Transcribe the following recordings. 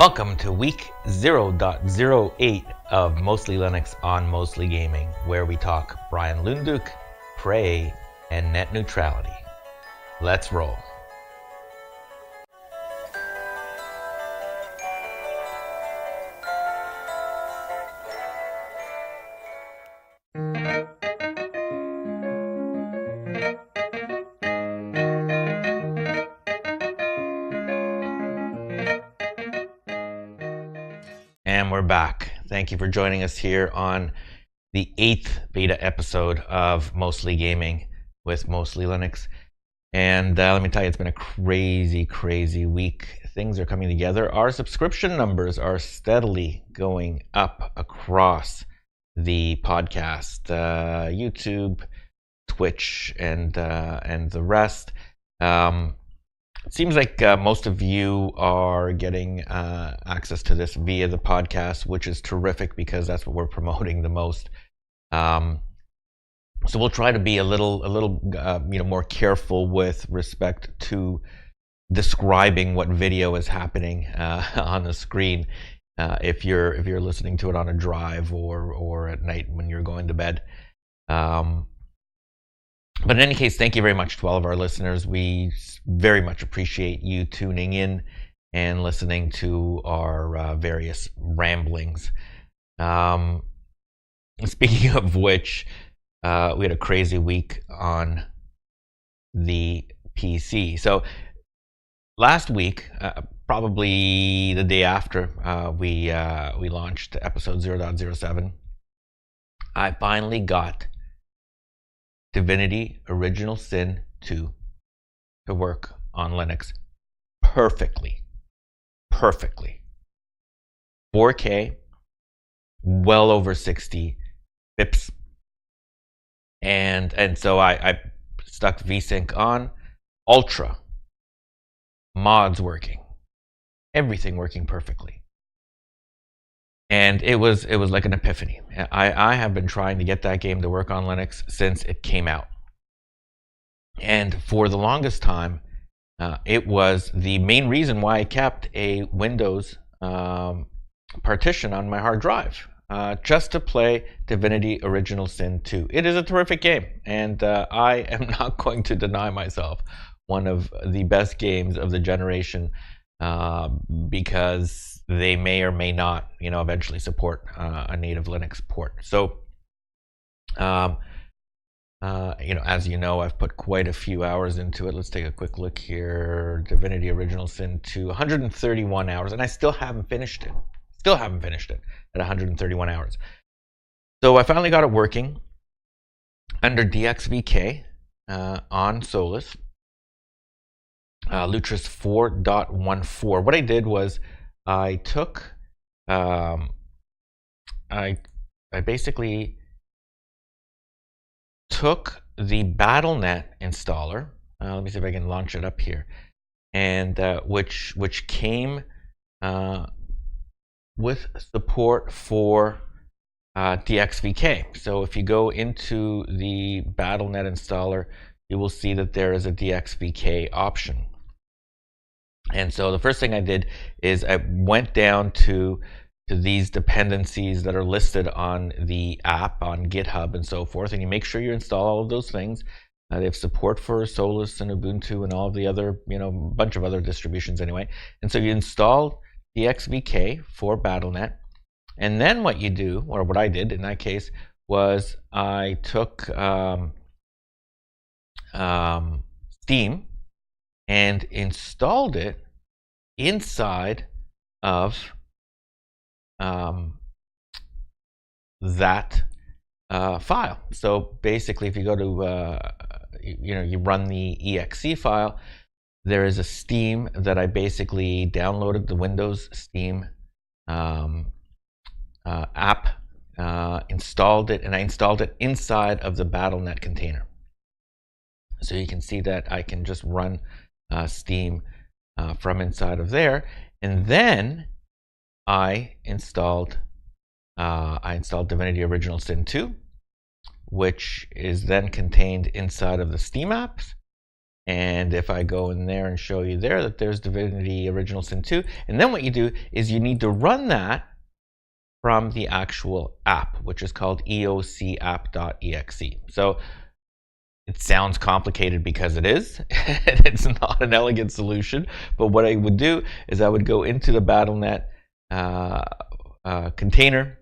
Welcome to week 0.08 of Mostly Linux on Mostly Gaming, where we talk Brian Lunduke, Prey, and net neutrality. Let's roll. And we're back. Thank you for joining us here on the 8th beta episode of Mostly Gaming with Mostly Linux. And let me tell you, it's been a crazy week. Things are coming together. Our subscription numbers are steadily going up across the podcast, YouTube, Twitch, and the rest. It seems like most of you are getting access to this via the podcast, which is terrific because that's what we're promoting the most. So we'll try to be a little more careful with respect to describing what video is happening on the screen if you're listening to it on a drive or at night when you're going to bed. But in any case, thank you very much to all of our listeners. We very much appreciate you tuning in and listening to our various ramblings. Speaking of which, we had a crazy week on the PC. So last week, probably the day after we launched episode 0.07, I finally got Divinity Original Sin 2 to work on Linux perfectly. 4K, well over 60 bips. And so I stuck VSync on, Ultra, mods working, everything working perfectly. And it was like an epiphany. I have been trying to get that game to work on Linux since it came out. And for the longest time, it was the main reason why I kept a Windows partition on my hard drive, just to play Divinity Original Sin 2. It is a terrific game, and I am not going to deny myself one of the best games of the generation, because they may or may not, eventually support a native Linux port. So, as you know, I've put quite a few hours into it. Let's take a quick look here. Divinity Original Sin 2, 131 hours, and I still haven't finished it. At 131 hours. So I finally got it working under DXVK on Solus. Lutris 4.14. What I did was I took I basically took the BattleNet installer. Let me see if I can launch it up here, and which came with support for DXVK. So if you go into the BattleNet installer, you will see that there is a DXVK option. And so the first thing I did is I went down to these dependencies that are listed on the app on GitHub and so forth, and you make sure you install all of those things. They have support for Solus and Ubuntu and all of the other, bunch of other distributions anyway. And so you install DXVK for BattleNet, and then what you do, or what I did in that case, was I took Steam and installed it inside of that file. So basically, if you go to you run the exe file, there is a Steam that I basically downloaded, the Windows Steam app, installed it, and I installed it inside of the BattleNet container. So you can see that I can just run Steam from inside of there, and then I installed Divinity Original Sin 2, which is then contained inside of the Steam apps. And if I go in there and show you there that there's Divinity Original Sin 2, and then what you do is you need to run that from the actual app, which is called eocapp.exe. So it sounds complicated because it is. It's not an elegant solution, but what I would do is I would go into the BattleNet container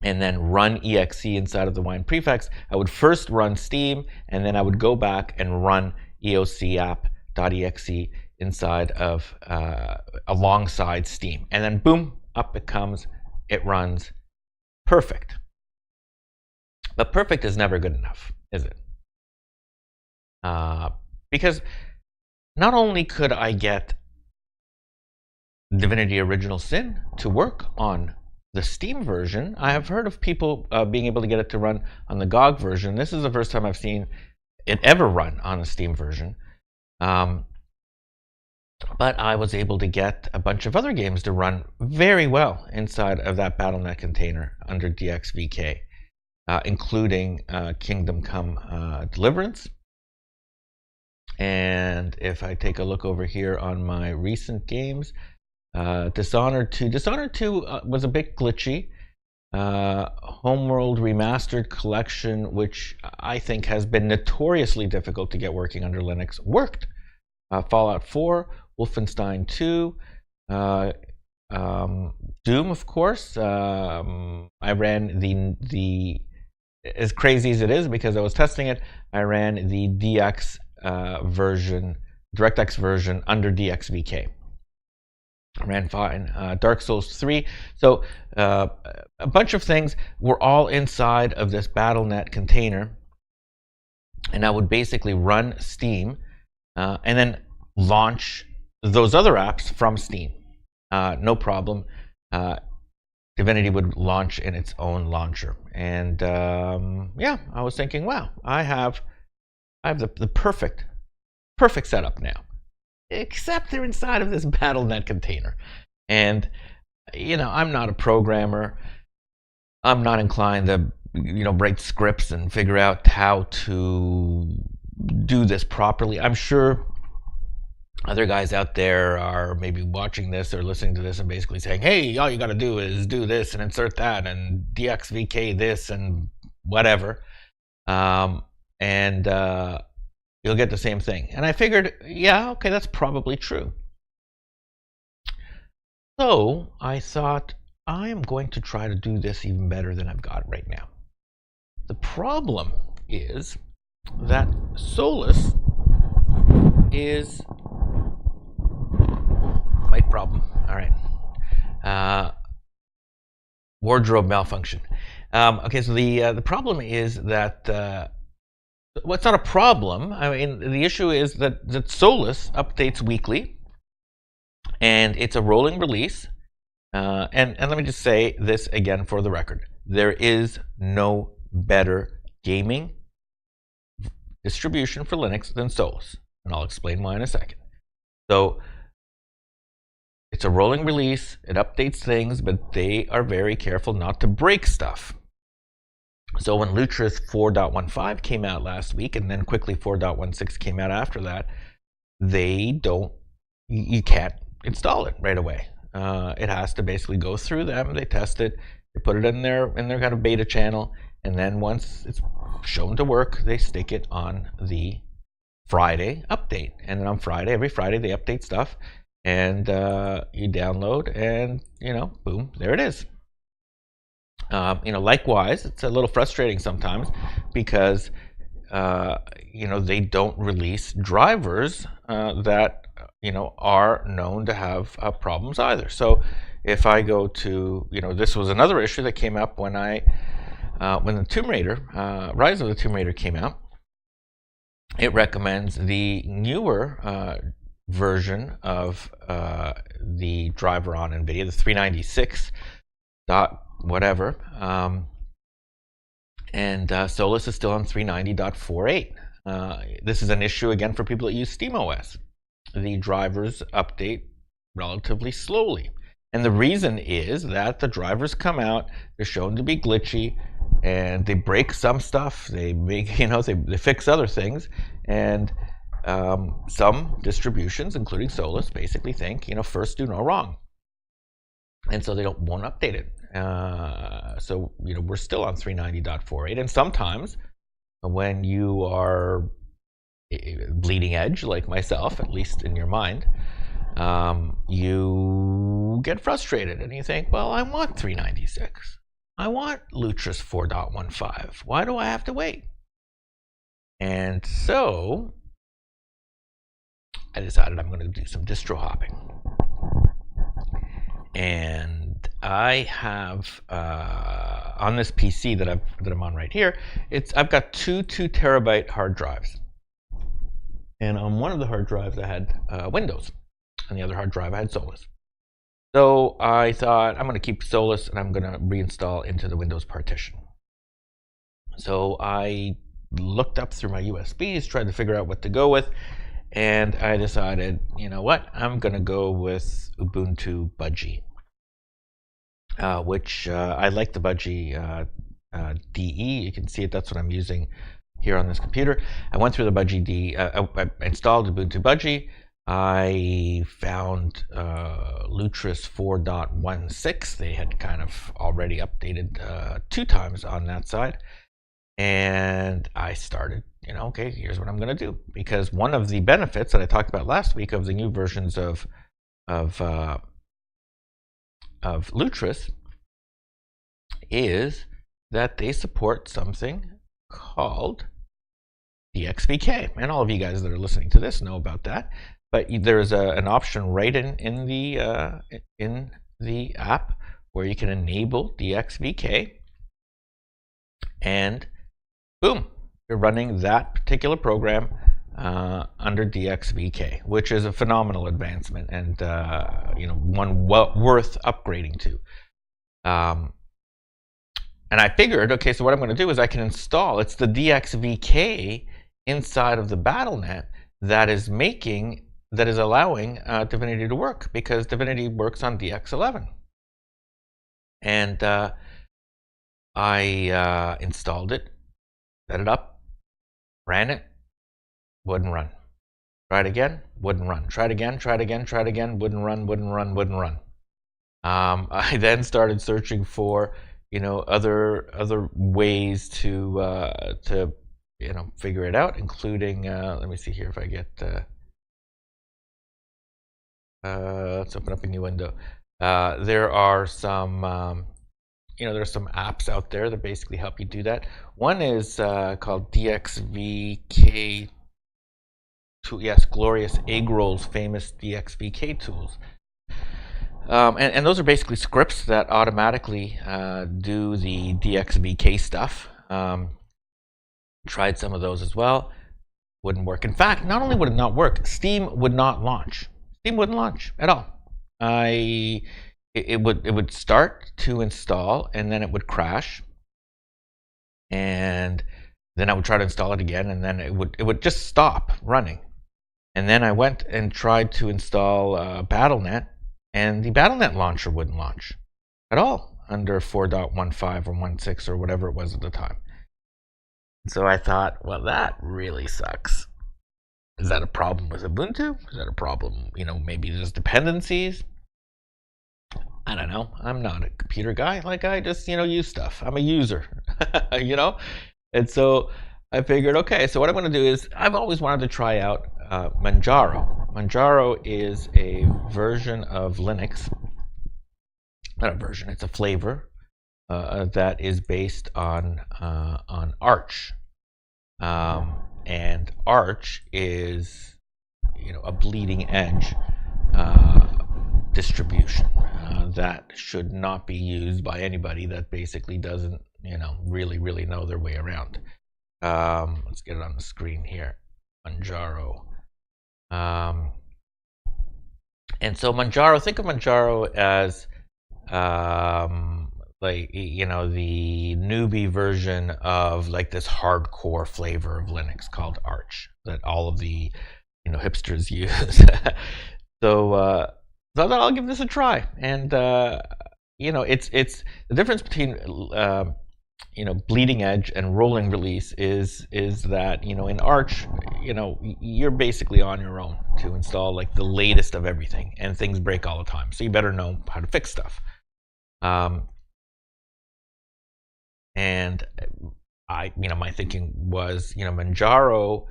and then run exe inside of the wine prefix. I would first run Steam, and then I would go back and run eocapp.exe inside of alongside Steam, and then boom, up it comes. It runs perfect. But perfect is never good enough, is it? Because not only could I get Divinity Original Sin to work on the Steam version, I have heard of people being able to get it to run on the GOG version. This is the first time I've seen it ever run on the Steam version. But I was able to get a bunch of other games to run very well inside of that BattleNet container under DXVK, including Kingdom Come Deliverance. And if I take a look over here on my recent games, Dishonored 2. Dishonored 2 was a bit glitchy. Homeworld Remastered Collection, which I think has been notoriously difficult to get working under Linux, worked. Fallout 4, Wolfenstein 2, Doom, of course. I ran the as crazy as it is, because I was testing it, I ran the DX version, DirectX version under DXVK. Ran fine. Dark Souls 3. So a bunch of things were all inside of this BattleNet container, and I would basically run Steam and then launch those other apps from Steam. No problem. Divinity would launch in its own launcher. And yeah, I was thinking, wow, I have the perfect setup now. Except they're inside of this BattleNet container. And, you know, I'm not a programmer. I'm not inclined to, you know, write scripts and figure out how to do this properly. I'm sure other guys out there are maybe watching this or listening to this and basically saying, hey, all you got to do is do this and insert that and DXVK this and whatever. You'll get the same thing. And I figured, yeah, okay, that's probably true. So I thought, I am going to try to do this even better than I've got right now. The problem is that Solus is mic problem. All right. Wardrobe malfunction. Okay, so the problem is that well, it's not a problem. I mean, the issue is that Solus updates weekly, and it's a rolling release. And let me just say this again for the record. There is no better gaming distribution for Linux than Solus, and I'll explain why in a second. So it's a rolling release. It updates things, but they are very careful not to break stuff. So when Lutris 4.15 came out last week, and then quickly 4.16 came out after that, you can't install it right away. It has to basically go through them. They test it, they put it in their kind of beta channel, and then once it's shown to work, they stick it on the Friday update. And then on Friday, every Friday, they update stuff, and you download, and boom, there it is. Likewise, it's a little frustrating sometimes because they don't release drivers that are known to have problems either. So if I go to this was another issue that came up when the Tomb Raider Rise of the Tomb Raider came out. It recommends the newer version of the driver on NVIDIA, the 396 whatever, and Solus is still on 390.48. This is an issue again for people that use SteamOS. The drivers update relatively slowly, and the reason is that the drivers come out, they're shown to be glitchy, and they break some stuff. They make they fix other things, and some distributions, including Solus, basically think, first do no wrong. And so they won't update it. So, we're still on 390.48. And sometimes when you are bleeding edge, like myself, at least in your mind, you get frustrated and you think, well, I want 396. I want Lutris 4.15. Why do I have to wait? And so I decided I'm going to do some distro hopping. And I have on this PC that I'm on right here, I've got two 2 terabyte hard drives. And on one of the hard drives I had Windows. On the other hard drive I had Solus. So I thought I'm going to keep Solus and I'm going to reinstall into the Windows partition. So I looked up through my USBs, tried to figure out what to go with, and I decided, you know what, I'm going to go with Ubuntu Budgie, which I like the Budgie DE. You can see it, that's what I'm using here on this computer. I went through the Budgie DE, I installed Ubuntu Budgie. I found Lutris 4.16. They had kind of already updated 2 times on that side. And I started, okay, here's what I'm going to do. Because one of the benefits that I talked about last week of the new versions of Lutris is that they support something called DXVK. And all of you guys that are listening to this know about that. But there's an option right in the app where you can enable DXVK, and boom, you're running that particular program under DXVK, which is a phenomenal advancement and one worth upgrading to. And I figured, okay, so what I'm going to do is I can install. It's the DXVK inside of the BattleNet that is allowing Divinity to work, because Divinity works on DX11. And I installed it, set it up, ran it, wouldn't run. Tried again, wouldn't run. Tried again, wouldn't run. I then started searching for, other ways to figure it out, including, let me see here if I get, let's open up a new window. There are some, there's some apps out there that basically help you do that. One is called DXVK. Yes, Glorious Eggroll's famous DXVK tools. And those are basically scripts that automatically do the DXVK stuff. Tried some of those as well. Wouldn't work. In fact, not only would it not work, Steam would not launch. Steam wouldn't launch at all. It would start to install and then it would crash, and then I would try to install it again, and then it would just stop running. And then I went and tried to install BattleNet, and the BattleNet launcher wouldn't launch at all under 4.15 or 16 or whatever it was at the time. So I thought, well, that really sucks. Is that a problem with Ubuntu? Is that a problem, maybe there's dependencies? I don't know. I'm not a computer guy. Like, I just, use stuff. I'm a user, And so I figured, okay, so what I'm going to do is, I've always wanted to try out Manjaro. Manjaro is a version of Linux. Not a version, it's a flavor that is based on Arch. And Arch is, a bleeding edge distribution that should not be used by anybody that basically doesn't, really know their way around. Let's get it on the screen here. Manjaro. And so Manjaro, think of Manjaro as the newbie version of like this hardcore flavor of Linux called Arch that all of the hipsters use. So I thought I'll give this a try, and it's the difference between bleeding edge and rolling release is that, in Arch, you're basically on your own to install like the latest of everything, and things break all the time. So you better know how to fix stuff. And my thinking was, Manjaro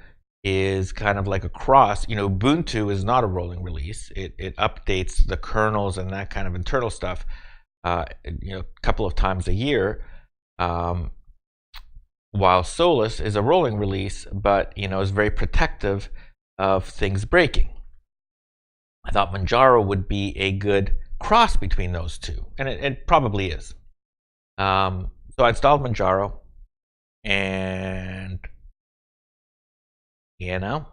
is kind of like a cross. Ubuntu is not a rolling release. It updates the kernels and that kind of internal stuff, a couple of times a year. While Solus is a rolling release, but is very protective of things breaking. I thought Manjaro would be a good cross between those two, and it probably is. So I installed Manjaro, and it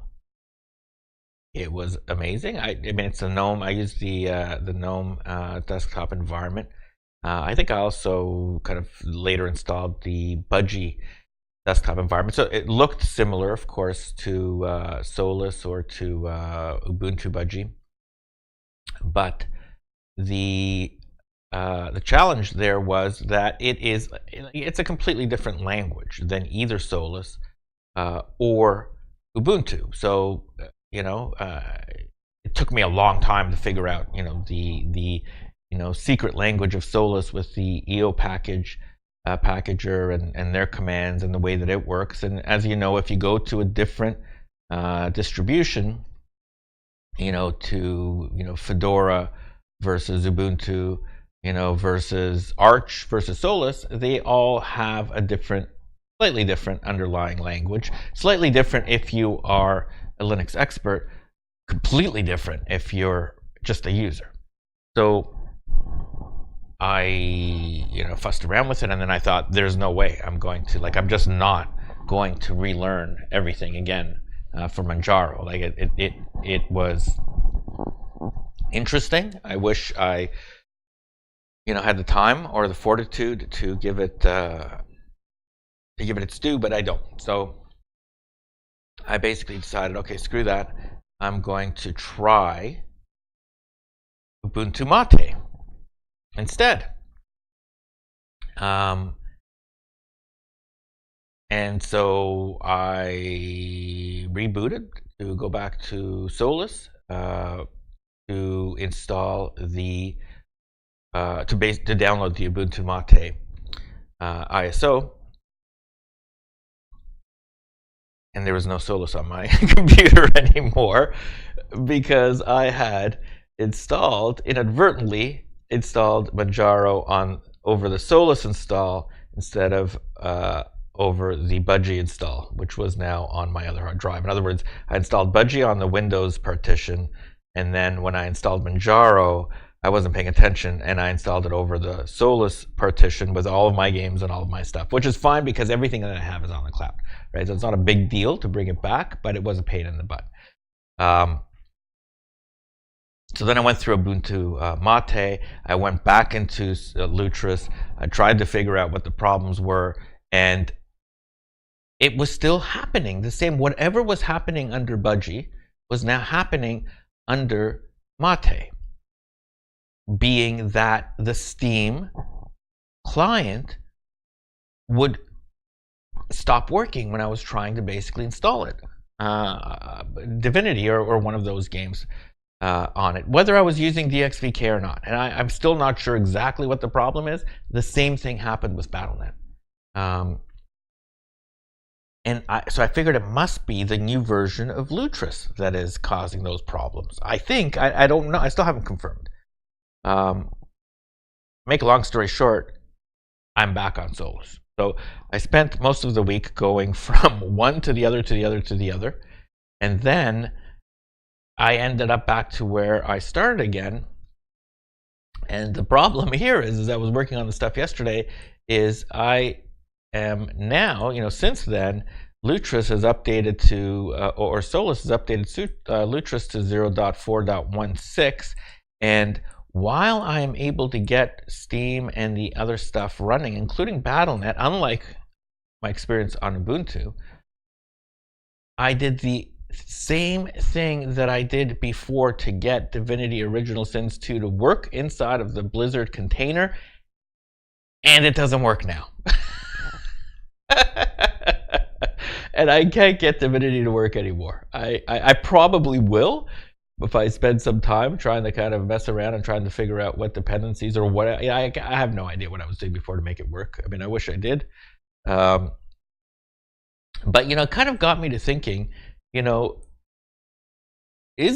was amazing. I mean, it's a GNOME. I used the GNOME desktop environment. I think I also kind of later installed the Budgie desktop environment. So it looked similar, of course, to Solus or to Ubuntu Budgie. But the challenge there was that it's a completely different language than either Solus or Ubuntu. So it took me a long time to figure out the secret language of Solus with the EO packager and their commands and the way that it works. And as you know, if you go to a different distribution, to Fedora versus Ubuntu, versus Arch versus Solus, they all have a slightly different underlying language. Slightly different if you are a Linux expert, completely different if you're just a user. So I, fussed around with it, and then I thought, there's no way I'm just not going to relearn everything again for Manjaro. Like it was interesting. I wish I, had the time or the fortitude to give it its due, but I don't. So I basically decided, okay, screw that. I'm going to try Ubuntu Mate instead. And so I rebooted to go back to Solus to install the to download the Ubuntu Mate ISO, and there was no Solus on my computer anymore because I had inadvertently installed Manjaro over the Solus install instead of over the Budgie install, which was now on my other hard drive. In other words, I installed Budgie on the Windows partition, and then when I installed Manjaro, I wasn't paying attention, and I installed it over the Solus partition with all of my games and all of my stuff, which is fine because everything that I have is on the cloud, right? So it's not a big deal to bring it back, but it was a pain in the butt. So then I went through Ubuntu Mate. I went back into Lutris. I tried to figure out what the problems were, and it was still happening. The same, whatever was happening under Budgie was now happening under Mate, being that the Steam client would stop working when I was trying to basically install it. Divinity or one of those games on it, whether I was using DXVK or not. And I'm still not sure exactly what the problem is. The same thing happened with Battle.net. So I figured it must be the new version of Lutris that is causing those problems. I think. I don't know. I still haven't confirmed. Make a long story short, I'm back on Solus. So I spent most of the week going from one to the other, to the other, to the other. And then I ended up back to where I started again. And the problem here is I was working on the stuff yesterday, is I am now, since then, Lutris has updated to, or Solus has updated Lutris to 0.4.16. And while I am able to get Steam and the other stuff running, including Battle.net, unlike my experience on Ubuntu, I did the same thing that I did before to get Divinity Original Sins 2 to work inside of the Blizzard container, and it doesn't work now. and I can't get Divinity to work anymore. I probably will if I spend some time trying to kind of mess around and trying to figure out what dependencies or what. I have no idea what I was doing before to make it work. I mean, I wish I did. But, it kind of got me to thinking, is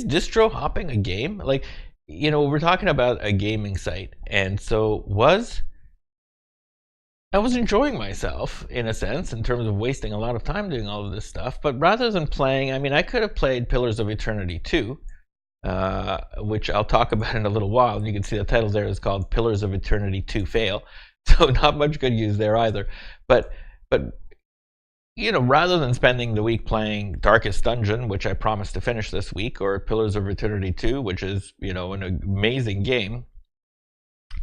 distro hopping a game? Like, we're talking about a gaming site. And so I was enjoying myself, in a sense, in terms of wasting a lot of time doing all of this stuff. But rather than playing, I mean, I could have played Pillars of Eternity 2, which I'll talk about in a little while. And you can see the title there is called Pillars of Eternity 2 Fail. So not much good news there either. But rather than spending the week playing Darkest Dungeon, which I promised to finish this week, or Pillars of Eternity 2, which is, an amazing game,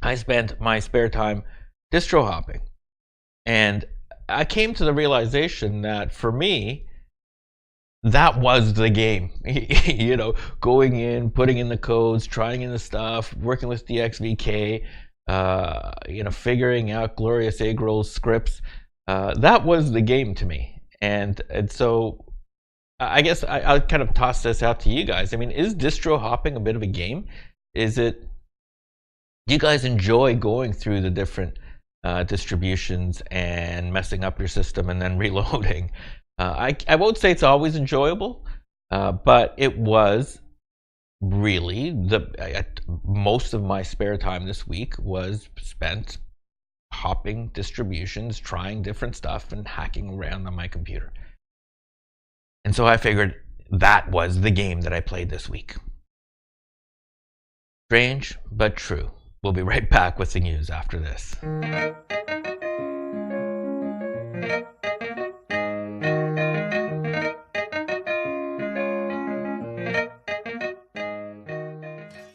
I spent my spare time distro hopping. And I came to the realization that for me, that was the game. Going in, putting in the codes, trying in the stuff, working with DXVK, figuring out Glorious Eggroll's scripts. That was the game to me. And so I guess I'll kind of toss this out to you guys. I mean, is distro hopping a bit of a game? Do you guys enjoy going through the different distributions and messing up your system and then reloading? I won't say it's always enjoyable, but it was really most of my spare time this week was spent hopping distributions, trying different stuff, and hacking around on my computer. And so I figured that was the game that I played this week. Strange, but true. We'll be right back with the news after this.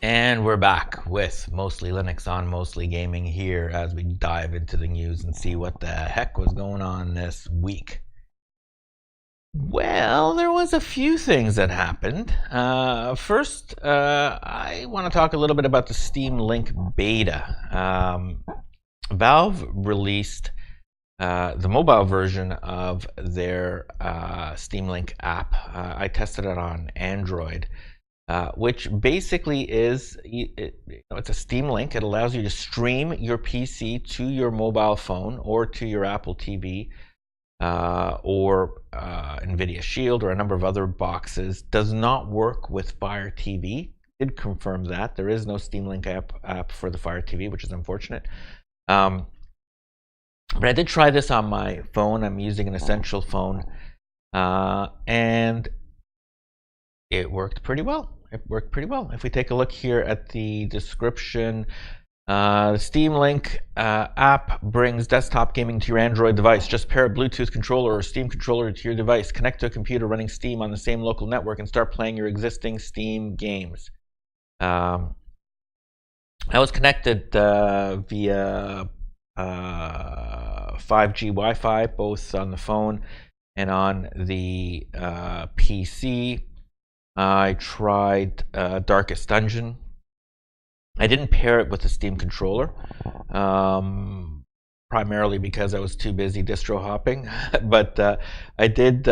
And we're back with Mostly Linux on Mostly Gaming here as we dive into the news and see what the heck was going on this week. Well, there was a few things that happened. First, I want to talk a little bit about the Steam Link beta. Valve released the mobile version of their Steam Link app. I tested it on Android. Which basically is, it's a Steam Link. It allows you to stream your PC to your mobile phone or to your Apple TV or NVIDIA Shield or a number of other boxes. Does not work with Fire TV. Did confirm that. There is no Steam Link app for the Fire TV, which is unfortunate. But I did try this on my phone. I'm using an Essential phone. And it worked pretty well. If we take a look here at the description, the Steam Link app brings desktop gaming to your Android device. Just pair a Bluetooth controller or Steam controller to your device. Connect to a computer running Steam on the same local network and start playing your existing Steam games. I was connected via 5G Wi-Fi, both on the phone and on the PC. I tried Darkest Dungeon. I didn't pair it with the Steam controller, primarily because I was too busy distro hopping. But I did.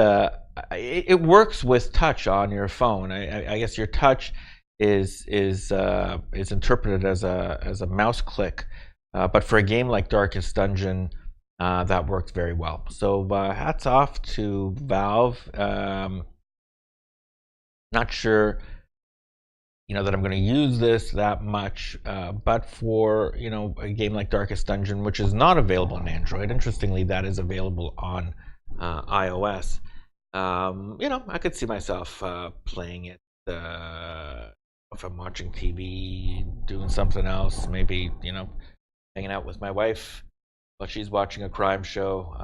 It works with touch on your phone. I guess your touch is interpreted as a mouse click. But for a game like Darkest Dungeon, that worked very well. So hats off to Valve. Not sure, that I'm going to use this that much, but for, a game like Darkest Dungeon, which is not available on Android. Interestingly, that is available on iOS. I could see myself playing it if I'm watching TV, doing something else, maybe, hanging out with my wife while she's watching a crime show.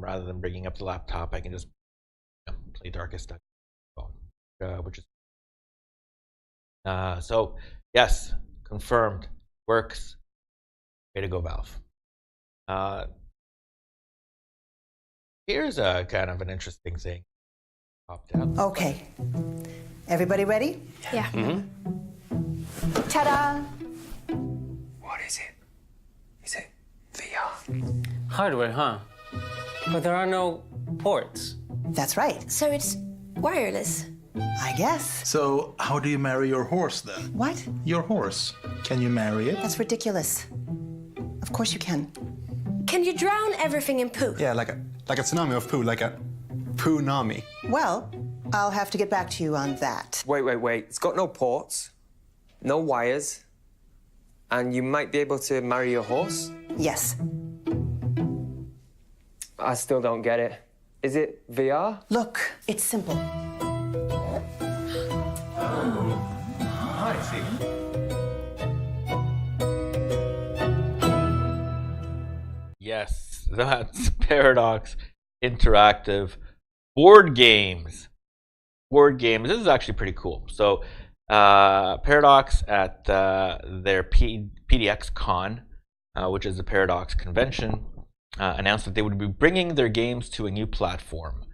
Rather than bringing up the laptop, I can just play Darkest Dungeon. Which is so yes, confirmed, works. Way to go, Valve. Here's a kind of an interesting thing. Okay, everybody ready? Yeah. Mm-hmm. Ta-da! What is it? Is it VR? Hardware, huh? But there are no ports. That's right. So it's wireless. I guess. So, how do you marry your horse then? What? Your horse. Can you marry it? That's ridiculous. Of course you can. Can you drown everything in poo? Yeah, like a tsunami of poo, like a poo-nami. Well, I'll have to get back to you on that. Wait. It's got no ports, no wires, and you might be able to marry your horse? Yes. I still don't get it. Is it VR? Look, it's simple. I see. Yes, that's Paradox Interactive board games. Board games. This is actually pretty cool. So, Paradox at their PDX Con, which is the Paradox convention, announced that they would be bringing their games to a new platform.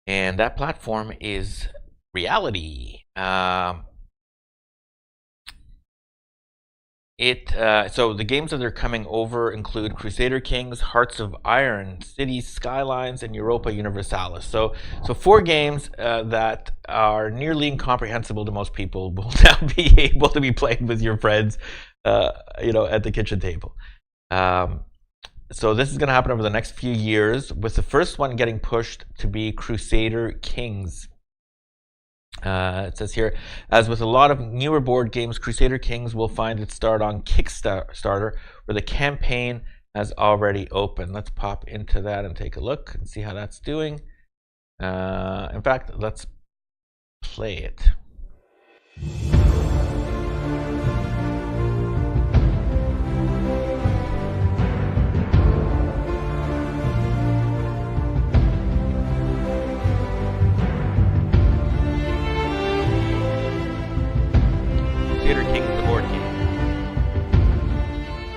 And that platform is Reality. So the games that are coming over include Crusader Kings, Hearts of Iron, Cities Skylines, and Europa Universalis. So 4 games that are nearly incomprehensible to most people will now be able to be played with your friends, at the kitchen table. So this is going to happen over the next few years, with the first one getting pushed to be Crusader Kings. It says here, as with a lot of newer board games, Crusader Kings will find its start on Kickstarter, where the campaign has already opened. Let's pop into that and take a look and see how that's doing. In fact, let's play it.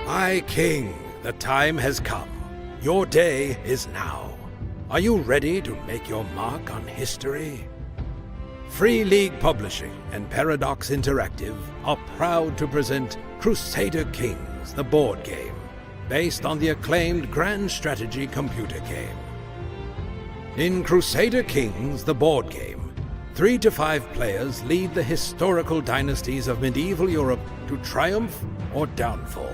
My king, the time has come. Your day is now. Are you ready to make your mark on history? Free League Publishing and Paradox Interactive are proud to present Crusader Kings, the board game, based on the acclaimed Grand Strategy computer game. In Crusader Kings, the board game, 3 to 5 players lead the historical dynasties of medieval Europe to triumph or downfall.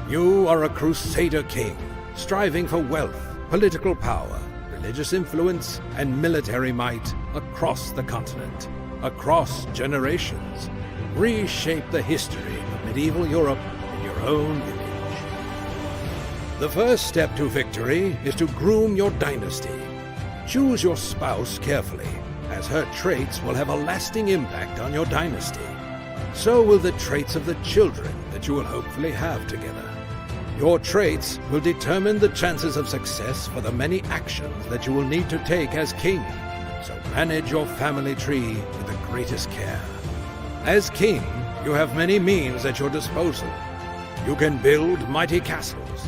You are a Crusader King, striving for wealth, political power, religious influence, and military might across the continent, across generations. Reshape the history of medieval Europe in your own image. The first step to victory is to groom your dynasty. Choose your spouse carefully, as her traits will have a lasting impact on your dynasty. So will the traits of the children that you will hopefully have together. Your traits will determine the chances of success for the many actions that you will need to take as king, so manage your family tree with the greatest care. As king, you have many means at your disposal. You can build mighty castles,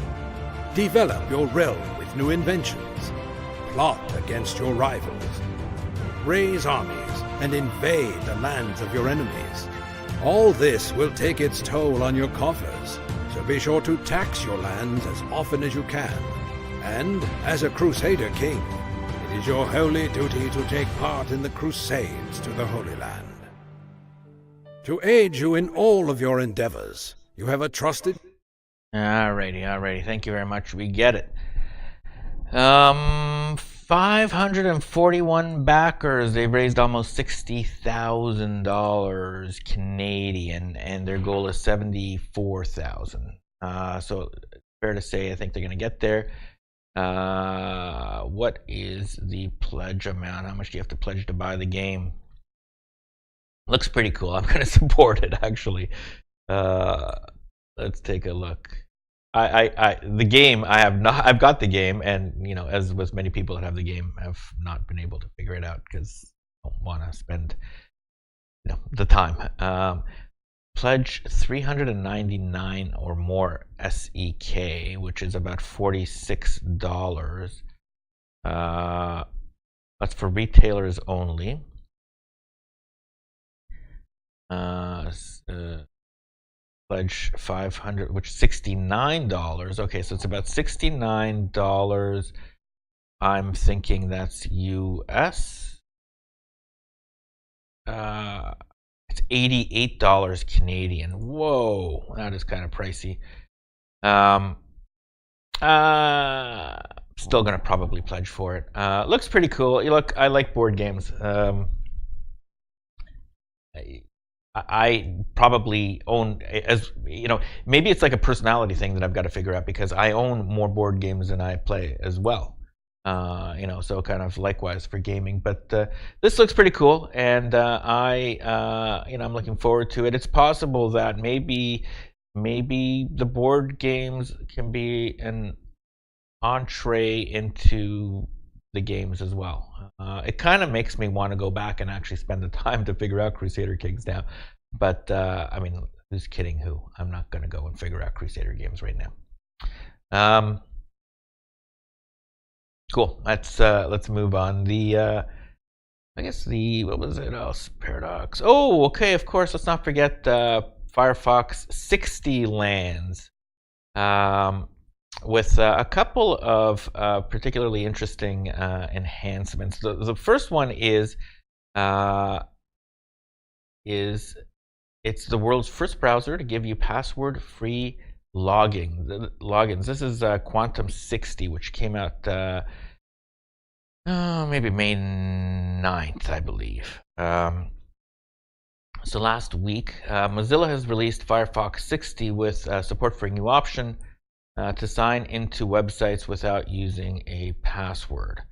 develop your realm with new inventions, plot against your rivals, raise armies, and invade the lands of your enemies. All this will take its toll on your coffers, so be sure to tax your lands as often as you can. And, as a Crusader King, it is your holy duty to take part in the crusades to the Holy Land. To aid you in all of your endeavors, you have a trusted... Alrighty. Thank you very much. We get it. 541 backers. They've raised almost $60,000 Canadian, and their goal is 74,000. So fair to say, I think they're going to get there. What is the pledge amount? How much do you have to pledge to buy the game? Looks pretty cool. I'm going to support it, actually. Let's take a look. The game, I've got the game, and as with many people that have the game, I've not been able to figure it out because I don't want to spend the time. Pledge 399 or more SEK, which is about $46. That's for retailers only. Pledge 500, which is $69. Okay, so it's about $69 I'm thinking that's US. It's $88 Canadian. Whoa, that is kind of pricey. Still gonna probably pledge for it. Looks pretty cool. Look, I like board games. I probably own, as you know, maybe it's like a personality thing that I've got to figure out, because I own more board games than I play as well. So kind of likewise for gaming. But this looks pretty cool, and I'm looking forward to it. It's possible that maybe the board games can be an entree into the games as well. It kind of makes me want to go back and actually spend the time to figure out Crusader Kings now. But I mean, who's kidding who? I'm not going to go and figure out Crusader games right now. Cool. Let's move on. What was it else? Paradox. Oh, okay. Of course. Let's not forget Firefox 60 lands. With a couple of particularly interesting enhancements. The first one is it's the world's first browser to give you password-free logins. This is Quantum 60, which came out maybe May 9th, I believe. So last week, Mozilla has released Firefox 60 with support for a new option to sign into websites without using a password.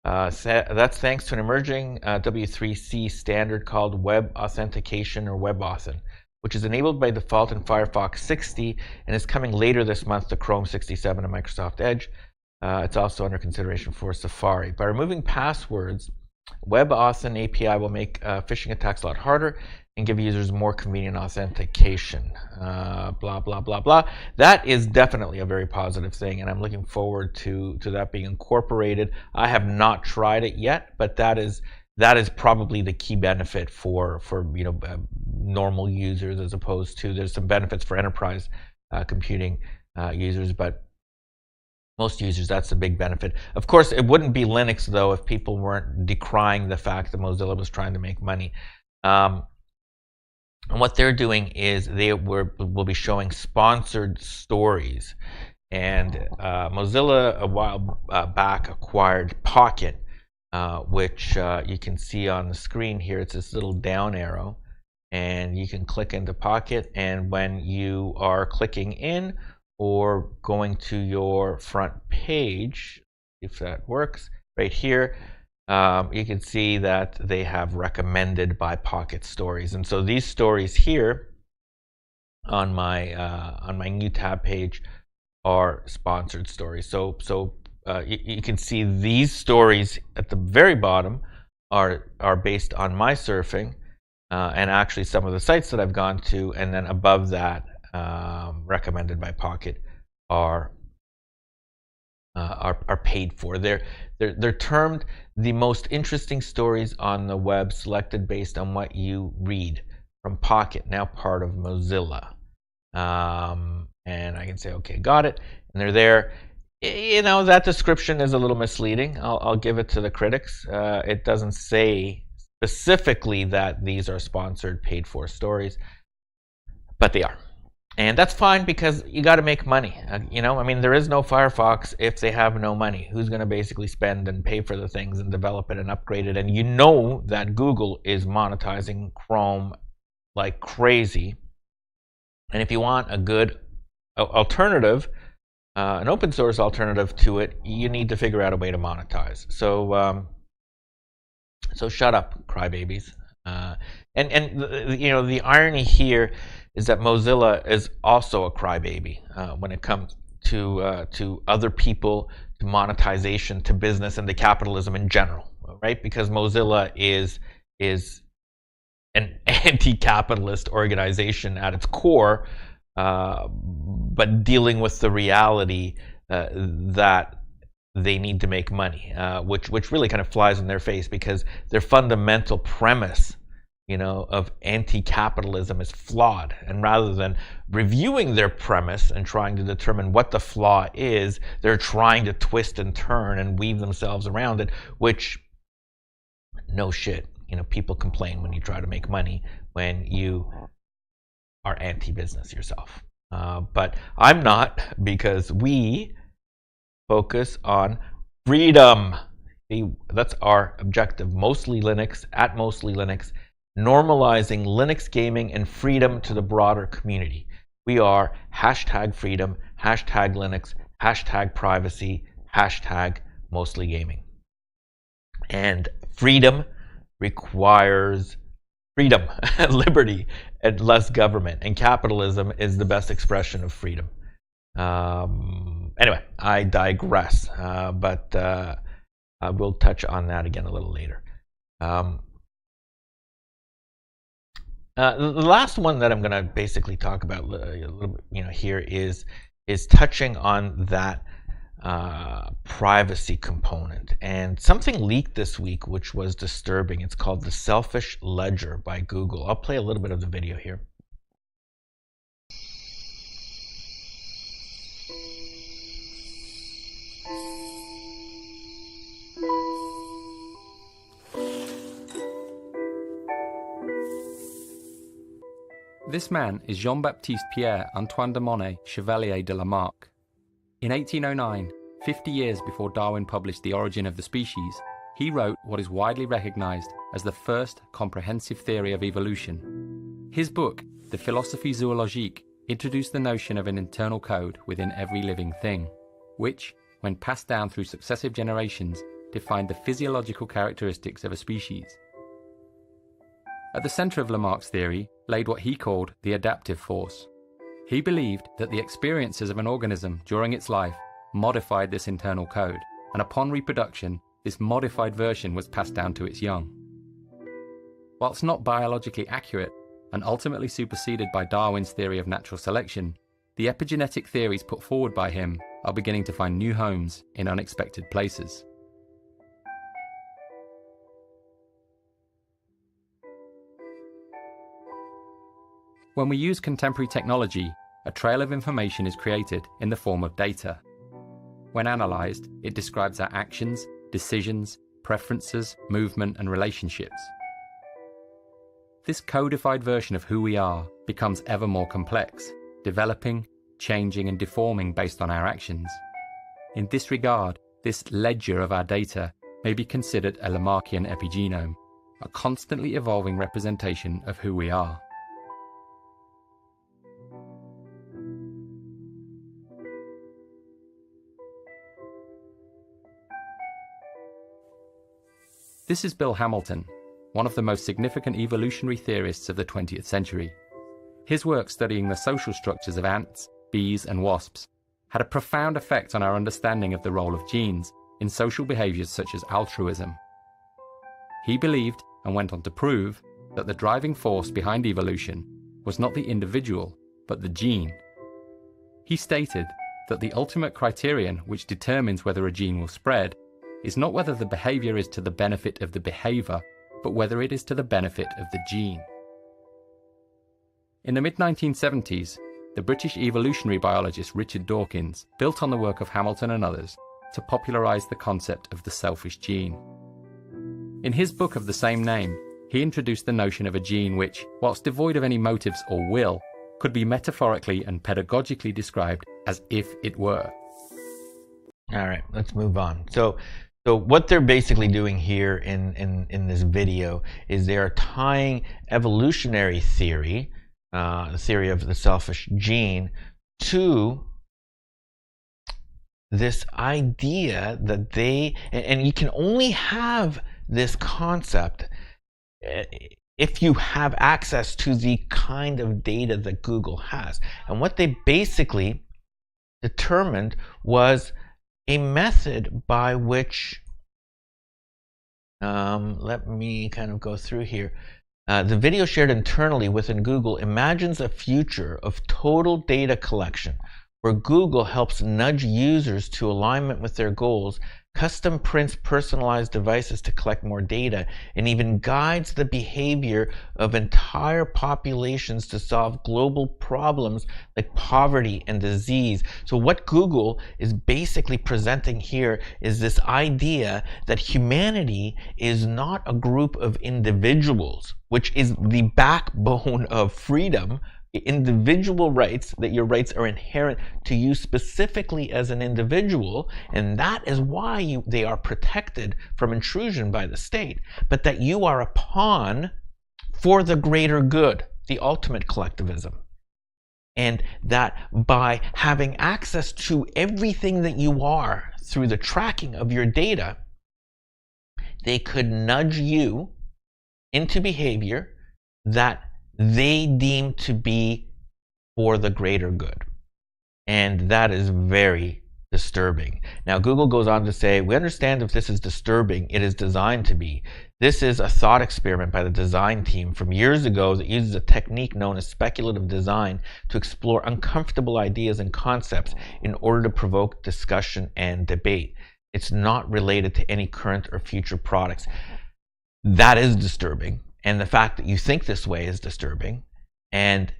That's thanks to an emerging W3C standard called Web Authentication, or WebAuthn, which is enabled by default in Firefox 60 and is coming later this month to Chrome 67 and Microsoft Edge. It's also under consideration for Safari. By removing passwords, WebAuthn API will make phishing attacks a lot harder and give users more convenient authentication. Blah, blah, blah, blah. That is definitely a very positive thing, and I'm looking forward to that being incorporated. I have not tried it yet, but that is probably the key benefit for normal users, as opposed to, there's some benefits for enterprise computing users, but most users, that's a big benefit. Of course, it wouldn't be Linux, though, if people weren't decrying the fact that Mozilla was trying to make money. And what they're doing is they will be showing sponsored stories. And Mozilla, a while back, acquired Pocket, which you can see on the screen here. It's this little down arrow, and you can click into Pocket. And when you are clicking in or going to your front page, if that works, right here, you can see that they have recommended by Pocket stories. And so these stories here on my new tab page are sponsored stories. So you can see these stories at the very bottom are based on my surfing, and actually some of the sites that I've gone to, and then above that, recommended by Pocket, are paid for. They're termed the most interesting stories on the web, selected based on what you read, from Pocket, now part of Mozilla. And I can say, okay, got it, and they're there. That description is a little misleading. I'll give it to the critics. It doesn't say specifically that these are sponsored, paid for stories, but they are. And that's fine, because you got to make money. There is no Firefox if they have no money. Who's going to basically spend and pay for the things and develop it and upgrade it? And you know that Google is monetizing Chrome like crazy. And if you want a good alternative, an open source alternative to it, you need to figure out a way to monetize. So shut up, crybabies. The irony here is that Mozilla is also a crybaby when it comes to other people, to monetization, to business, and to capitalism in general, right? Because Mozilla is an anti-capitalist organization at its core, but dealing with the reality that they need to make money, which really kind of flies in their face, because their fundamental premise of anti-capitalism is flawed. And rather than reviewing their premise and trying to determine what the flaw is, they're trying to twist and turn and weave themselves around it, which, no shit. People complain when you try to make money when you are anti-business yourself. But I'm not, because we focus on freedom. That's our objective. Mostly Linux, at Mostly Linux, normalizing Linux gaming and freedom to the broader community. We are #freedom, #Linux, #privacy, #Mostly Gaming. And freedom requires freedom, liberty, and less government. And capitalism is the best expression of freedom. Anyway, I digress, but we'll touch on that again a little later. The last one that I'm going to basically talk about a little bit, here is touching on that privacy component. And something leaked this week which was disturbing. It's called The Selfish Ledger by Google. I'll play a little bit of the video here. This man is Jean-Baptiste Pierre Antoine de Monet Chevalier de Lamarck. In 1809, 50 years before Darwin published The Origin of the Species, he wrote what is widely recognized as the first comprehensive theory of evolution. His book, The Philosophie Zoologique, introduced the notion of an internal code within every living thing, which, when passed down through successive generations, defined the physiological characteristics of a species. At the center of Lamarck's theory laid what he called the adaptive force. He believed that the experiences of an organism during its life modified this internal code, and upon reproduction, this modified version was passed down to its young. Whilst not biologically accurate, and ultimately superseded by Darwin's theory of natural selection, the epigenetic theories put forward by him are beginning to find new homes in unexpected places. When we use contemporary technology, a trail of information is created in the form of data. When analysed, it describes our actions, decisions, preferences, movement, and relationships. This codified version of who we are becomes ever more complex, developing, changing, and deforming based on our actions. In this regard, this ledger of our data may be considered a Lamarckian epigenome, a constantly evolving representation of who we are. This is Bill Hamilton, one of the most significant evolutionary theorists of the 20th century. His work studying the social structures of ants, bees, and wasps had a profound effect on our understanding of the role of genes in social behaviors such as altruism. He believed, and went on to prove, that the driving force behind evolution was not the individual, but the gene. He stated that the ultimate criterion which determines whether a gene will spread is not whether the behavior is to the benefit of the behavior, but whether it is to the benefit of the gene. In the mid-1970s, the British evolutionary biologist Richard Dawkins built on the work of Hamilton and others to popularise the concept of the selfish gene. In his book of the same name, he introduced the notion of a gene which, whilst devoid of any motives or will, could be metaphorically and pedagogically described as if it were. All right, let's move on. So what they're basically doing here in this video is they are tying evolutionary theory, the theory of the selfish gene, to this idea that and you can only have this concept if you have access to the kind of data that Google has. And what they basically determined was a method by which, let me kind of go through here. The video shared internally within Google imagines a future of total data collection where Google helps nudge users to alignment with their goals, custom prints personalized devices to collect more data, and even guides the behavior of entire populations to solve global problems like poverty and disease. So what Google is basically presenting here is this idea that humanity is not a group of individuals, which is the backbone of freedom. Individual rights, that your rights are inherent to you specifically as an individual, and that is why they are protected from intrusion by the state, but that you are a pawn for the greater good, the ultimate collectivism. And that by having access to everything that you are through the tracking of your data, they could nudge you into behavior that they deem to be for the greater good. And that is very disturbing. Now, Google goes on to say, we understand if this is disturbing, it is designed to be. This is a thought experiment by the design team from years ago that uses a technique known as speculative design to explore uncomfortable ideas and concepts in order to provoke discussion and debate. It's not related to any current or future products. That is disturbing. And the fact that you think this way is disturbing. And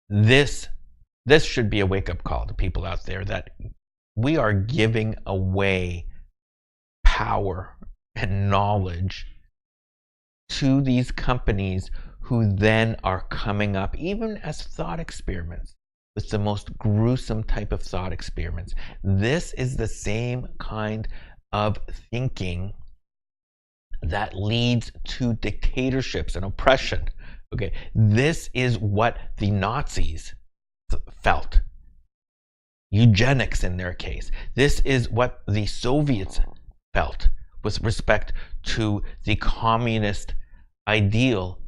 this should be a wake-up call to people out there that we are giving away power and knowledge to these companies who then are coming up, even as thought experiments, with the most gruesome type of thought experiments. This is the same kind of thinking that leads to dictatorships and oppression. Okay, this is what the Nazis felt. Eugenics in their case. This is what the Soviets felt with respect to the communist ideal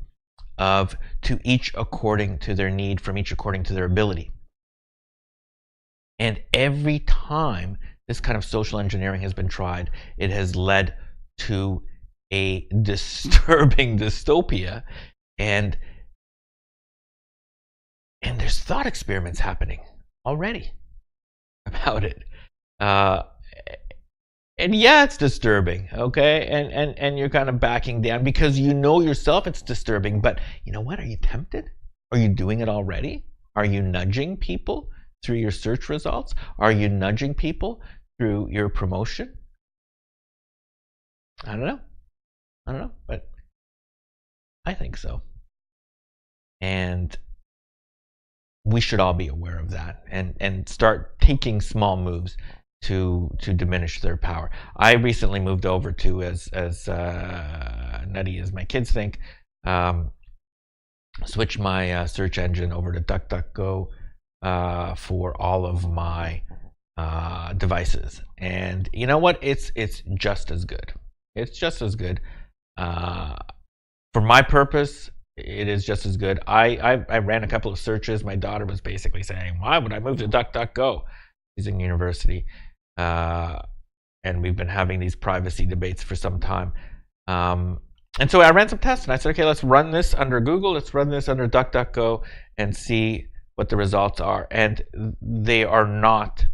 of to each according to their need, from each according to their ability. And every time this kind of social engineering has been tried, it has led to a disturbing dystopia, and there's thought experiments happening already about it. And yeah, it's disturbing, okay? And you're kind of backing down because you know yourself it's disturbing, but you know what? Are you tempted? Are you doing it already? Are you nudging people through your search results? Are you nudging people through your promotion? I don't know, but I think so. And we should all be aware of that and start taking small moves to diminish their power. I recently moved over to, as nutty as my kids think, switch my search engine over to DuckDuckGo for all of my devices. And you know what? It's just as good. It's just as good. For my purpose, it is just as good. I ran a couple of searches. My daughter was basically saying, why would I move to DuckDuckGo? She's in university. And we've been having these privacy debates for some time. And so I ran some tests and I said, okay, let's run this under Google. Let's run this under DuckDuckGo and see what the results are. And they are not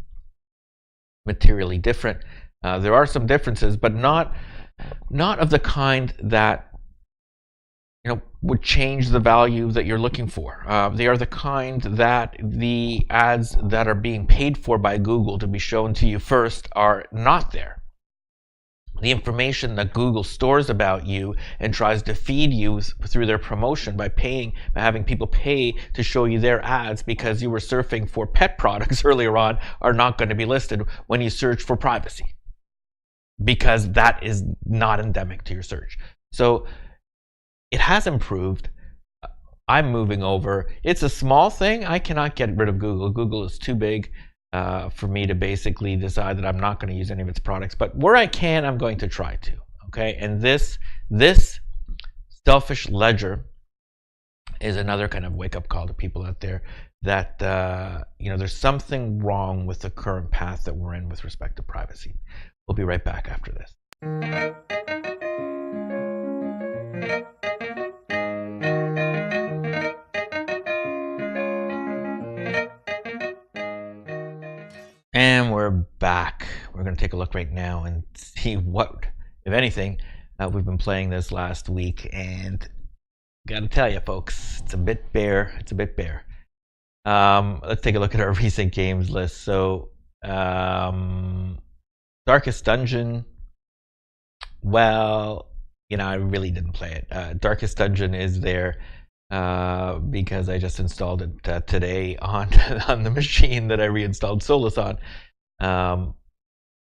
materially different. There are some differences, but not of the kind that would change the value that you're looking for. They are the kind that the ads that are being paid for by Google to be shown to you first are not there. The information that Google stores about you and tries to feed you through their promotion by having people pay to show you their ads because you were surfing for pet products earlier on are not going to be listed when you search for privacy, because that is not endemic to your search. So it has improved. I'm moving over. It's a small thing. I cannot get rid of Google. Google is too big for me to basically decide that I'm not going to use any of its products. But where I can, I'm going to try to. Okay, and this selfish ledger is another kind of wake-up call to people out there that there's something wrong with the current path that we're in with respect to privacy. We'll be right back after this. back. We're going to take a look right now and see what, if anything, we've been playing this last week. And got to tell you, folks, it's a bit bare. It's a bit bare. Let's take a look at our recent games list. So, Darkest Dungeon. Well, you know, I really didn't play it. Darkest Dungeon is there because I just installed it today on on the machine that I reinstalled Solus on, and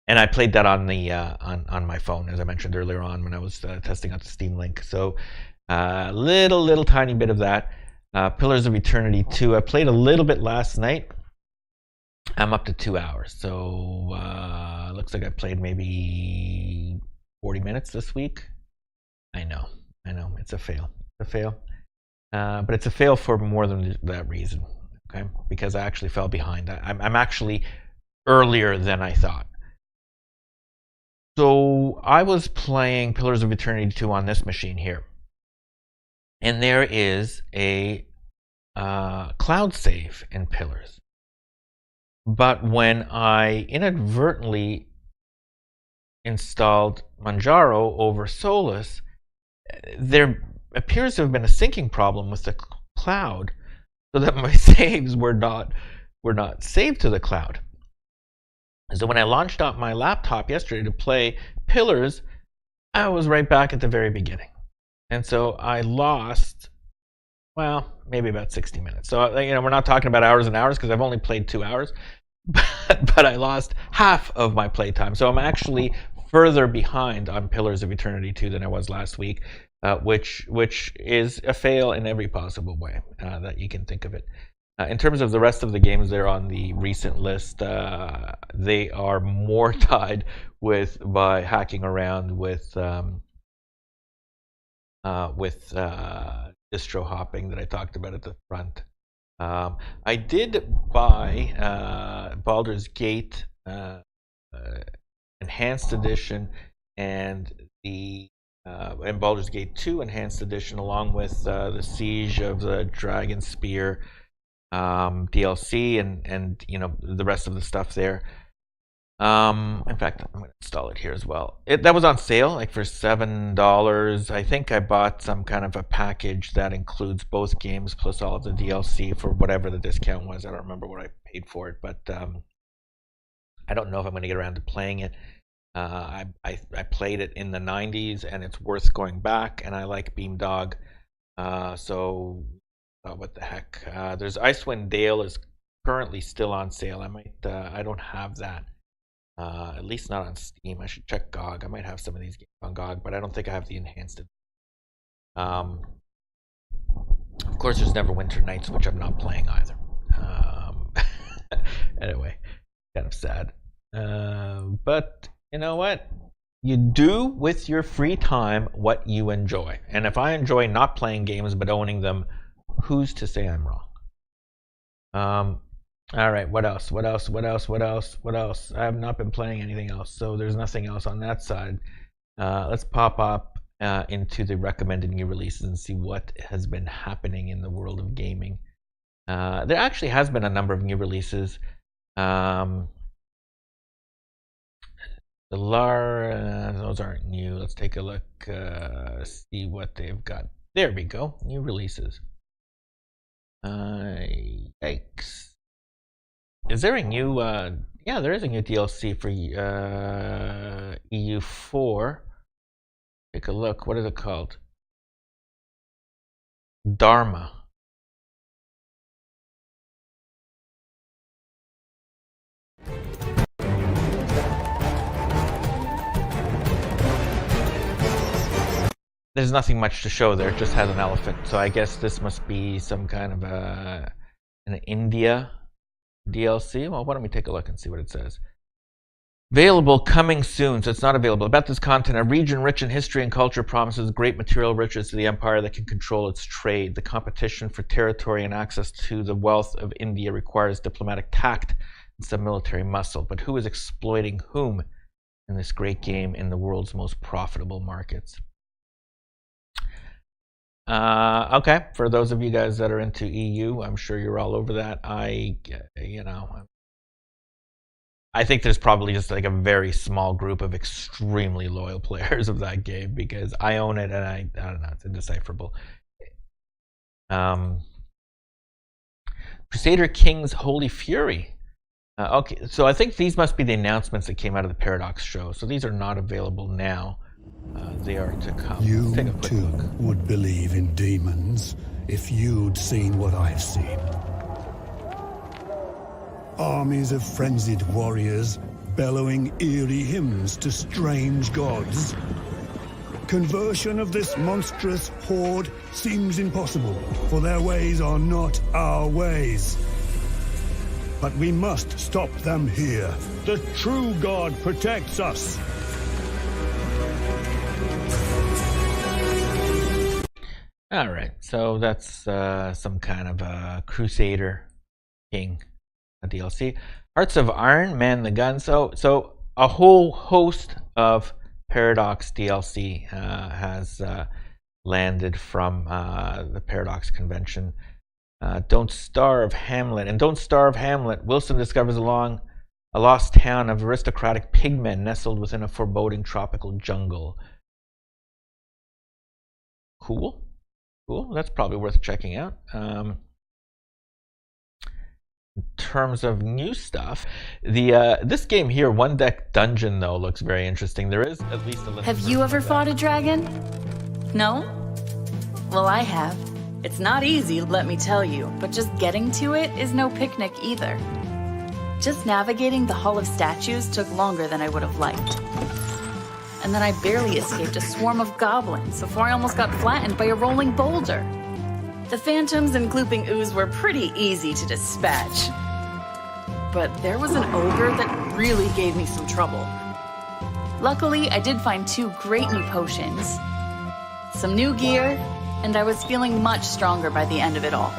I played that on the on my phone, as I mentioned earlier on when I was testing out the Steam Link. So, little tiny bit of that. Pillars of Eternity 2. I played a little bit last night. I'm up to 2 hours, so looks like I played maybe 40 minutes this week. I know, it's a fail. It's a fail. But it's a fail for more than that reason, okay? Because I actually fell behind. I'm actually earlier than I thought. So I was playing Pillars of Eternity 2 on this machine here. And there is a cloud save in Pillars. But when I inadvertently installed Manjaro over Solus, there appears to have been a syncing problem with the cloud, so that my saves were not saved to the cloud. So when I launched up my laptop yesterday to play Pillars, I was right back at the very beginning. And so I lost, well, maybe about 60 minutes. So, you know, we're not talking about hours and hours because I've only played 2 hours, but I lost half of my playtime. So I'm actually further behind on Pillars of Eternity 2 than I was last week, which is a fail in every possible way that you can think of it. In terms of the rest of the games there on the recent list, they are more tied by hacking around with distro hopping that I talked about at the front. I did buy Baldur's Gate Enhanced Edition and Baldur's Gate 2 Enhanced Edition, along with the Siege of the Dragon Spear DLC and you know, the rest of the stuff there. In fact, I'm going to install it here as well. That was on sale, like for $7. I think I bought some kind of a package that includes both games plus all of the DLC for whatever the discount was. I don't remember what I paid for it, but I don't know if I'm going to get around to playing it. I played it in the 90s, and it's worth going back, and I like Beamdog. So what the heck? There's Icewind Dale is currently still on sale. I don't have that. At least not on Steam. I should check GOG. I might have some of these games on GOG, but I don't think I have the enhanced. Of course, there's Neverwinter Nights, which I'm not playing either. Anyway, kind of sad. But you know what? You do with your free time what you enjoy. And if I enjoy not playing games but owning them, who's to say I'm wrong? All right, what else? I have not been playing anything else, so there's nothing else on that side. Let's pop up into the recommended new releases and see what has been happening in the world of gaming. There actually has been a number of new releases. Those aren't new. Let's take a look, see what they've got. There we go, new releases. Yikes. Is there a new, yeah, there is a new DLC for EU4. Take a look, what is it called? Dharma. There's nothing much to show there, it just has an elephant. So I guess this must be some kind of an India DLC. Well, why don't we take a look and see what it says. Available coming soon, so it's not available. About this content, a region rich in history and culture promises great material riches to the empire that can control its trade. The competition for territory and access to the wealth of India requires diplomatic tact and some military muscle. But who is exploiting whom in this great game in the world's most profitable markets? Okay, for those of you guys that are into EU, I'm sure you're all over that. I think there's probably just like a very small group of extremely loyal players of that game, because I own it and I don't know, it's indecipherable. Crusader King's Holy Fury. Okay, so I think these must be the announcements that came out of the Paradox show. So these are not available now. They are to come. You Let's take a quick too look. would believe in demons if you'd seen what I've seen. Armies of frenzied warriors bellowing eerie hymns to strange gods. Conversion of this monstrous horde seems impossible, for their ways are not our ways. But we must stop them here. The true God protects us. All right, so that's some kind of a Crusader King DLC. Hearts of Iron, Man the Gun. So a whole host of Paradox DLC has landed from the Paradox convention. Don't Starve Hamlet. And Don't Starve Hamlet, Wilson discovers a lost town of aristocratic pigmen nestled within a foreboding tropical jungle. Cool. That's probably worth checking out. In terms of new stuff, this game here, One Deck Dungeon, though, looks very interesting. There is at least a little. Have you ever fought a dragon? No? Well, I have. It's not easy, let me tell you, but just getting to it is no picnic either. Just navigating the Hall of Statues took longer than I would have liked. And then I barely escaped a swarm of goblins before I almost got flattened by a rolling boulder. The phantoms and glooping ooze were pretty easy to dispatch. But there was an ogre that really gave me some trouble. Luckily, I did find 2 great new potions, some new gear, and I was feeling much stronger by the end of it all.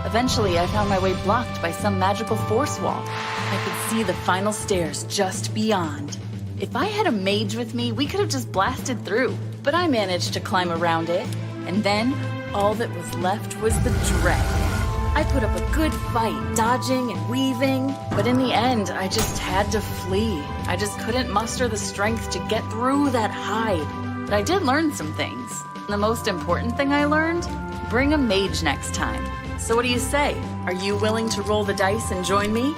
Eventually, I found my way blocked by some magical force wall. I could see the final stairs just beyond. If I had a mage with me, we could have just blasted through, but I managed to climb around it, and then all that was left was the dread. I put up a good fight, dodging and weaving, but in the end, I just had to flee. I just couldn't muster the strength to get through that hide. But I did learn some things. The most important thing I learned? Bring a mage next time. So what do you say? Are you willing to roll the dice and join me?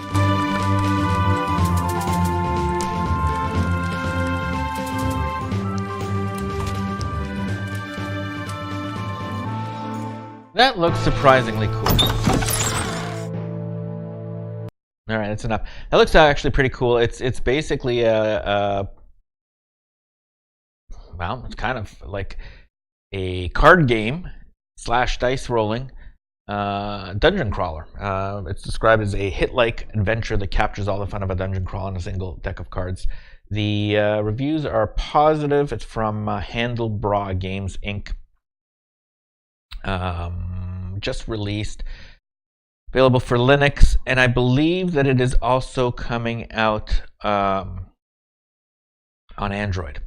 That looks surprisingly cool. All right, that's enough. That looks actually pretty cool. It's basically well, it's kind of like a card game / dice rolling dungeon crawler. It's described as a hit-like adventure that captures all the fun of a dungeon crawl on a single deck of cards. The reviews are positive. It's from Handlebra Games Inc. Just released, available for Linux, and I believe that it is also coming out on Android,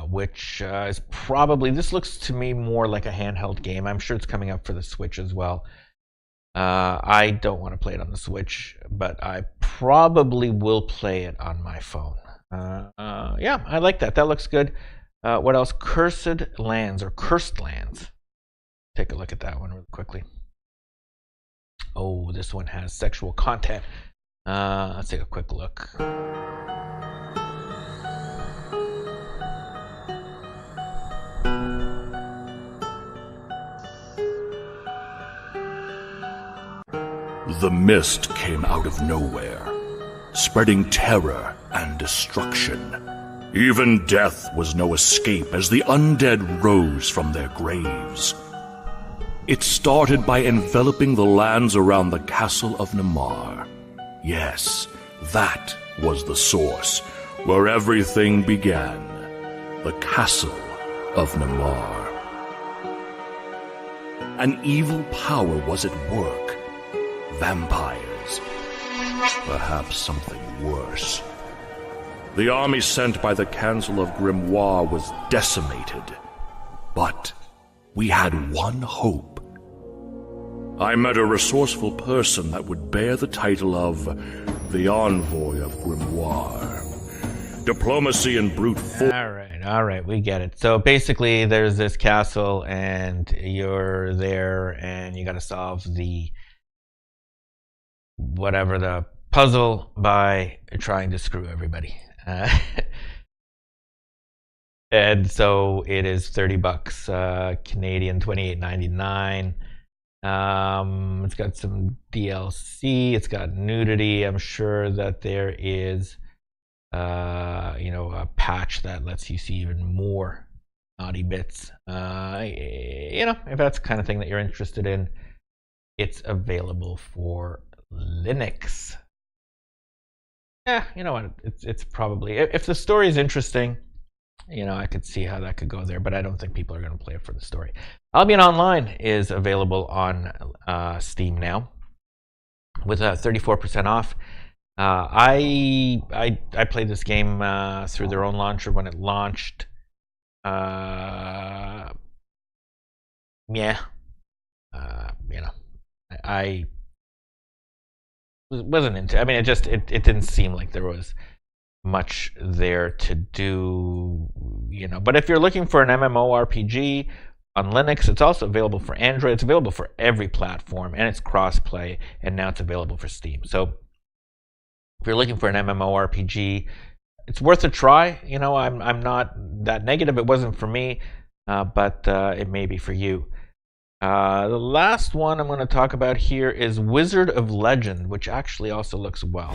which is probably, this looks to me more like a handheld game. I'm sure it's coming up for the Switch as well. I don't want to play it on the Switch, but I probably will play it on my phone. Yeah, I like that. That looks good. What else? Cursed Lands. Take a look at that one really quickly. Oh, this one has sexual content. Let's take a quick look. The mist came out of nowhere, spreading terror and destruction. Even death was no escape as the undead rose from their graves. It started by enveloping the lands around the castle of Namar. Yes, that was the source, where everything began. The castle of Namar. An evil power was at work. Vampires. Perhaps something worse. The army sent by the Council of Grimoire was decimated. But we had one hope. I met a resourceful person that would bear the title of the Envoy of Grimoire. Diplomacy and brute force. All right, we get it. So basically, there's this castle, and you're there, and you got to solve the whatever the puzzle by trying to screw everybody. And so it is $30 Canadian, $28.99. It's got some DLC. It's got nudity. I'm sure that there is a patch that lets you see even more naughty bits. If that's the kind of thing that you're interested in, it's available for Linux. Yeah, you know what? It's probably, if the story is interesting, I could see how that could go there, but I don't think people are going to play it for the story. Albion Online is available on Steam now with 34% off. I played this game through their own launcher when it launched. I wasn't into. I mean, it didn't seem like there was much there to do, But if you're looking for an MMORPG on Linux, it's also available for Android. It's available for every platform, and it's cross-play, and now it's available for Steam. So if you're looking for an MMORPG, it's worth a try. I'm not that negative. It wasn't for me, but it may be for you. The last one I'm going to talk about here is Wizard of Legend, which actually also looks well.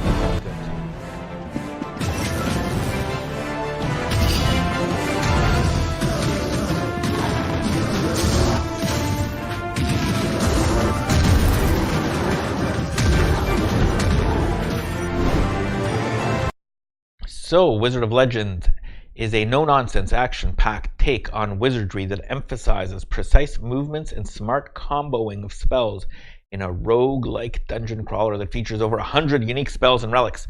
So, Wizard of Legend is a no-nonsense, action-packed take on wizardry that emphasizes precise movements and smart comboing of spells in a rogue-like dungeon crawler that features over 100 unique spells and relics.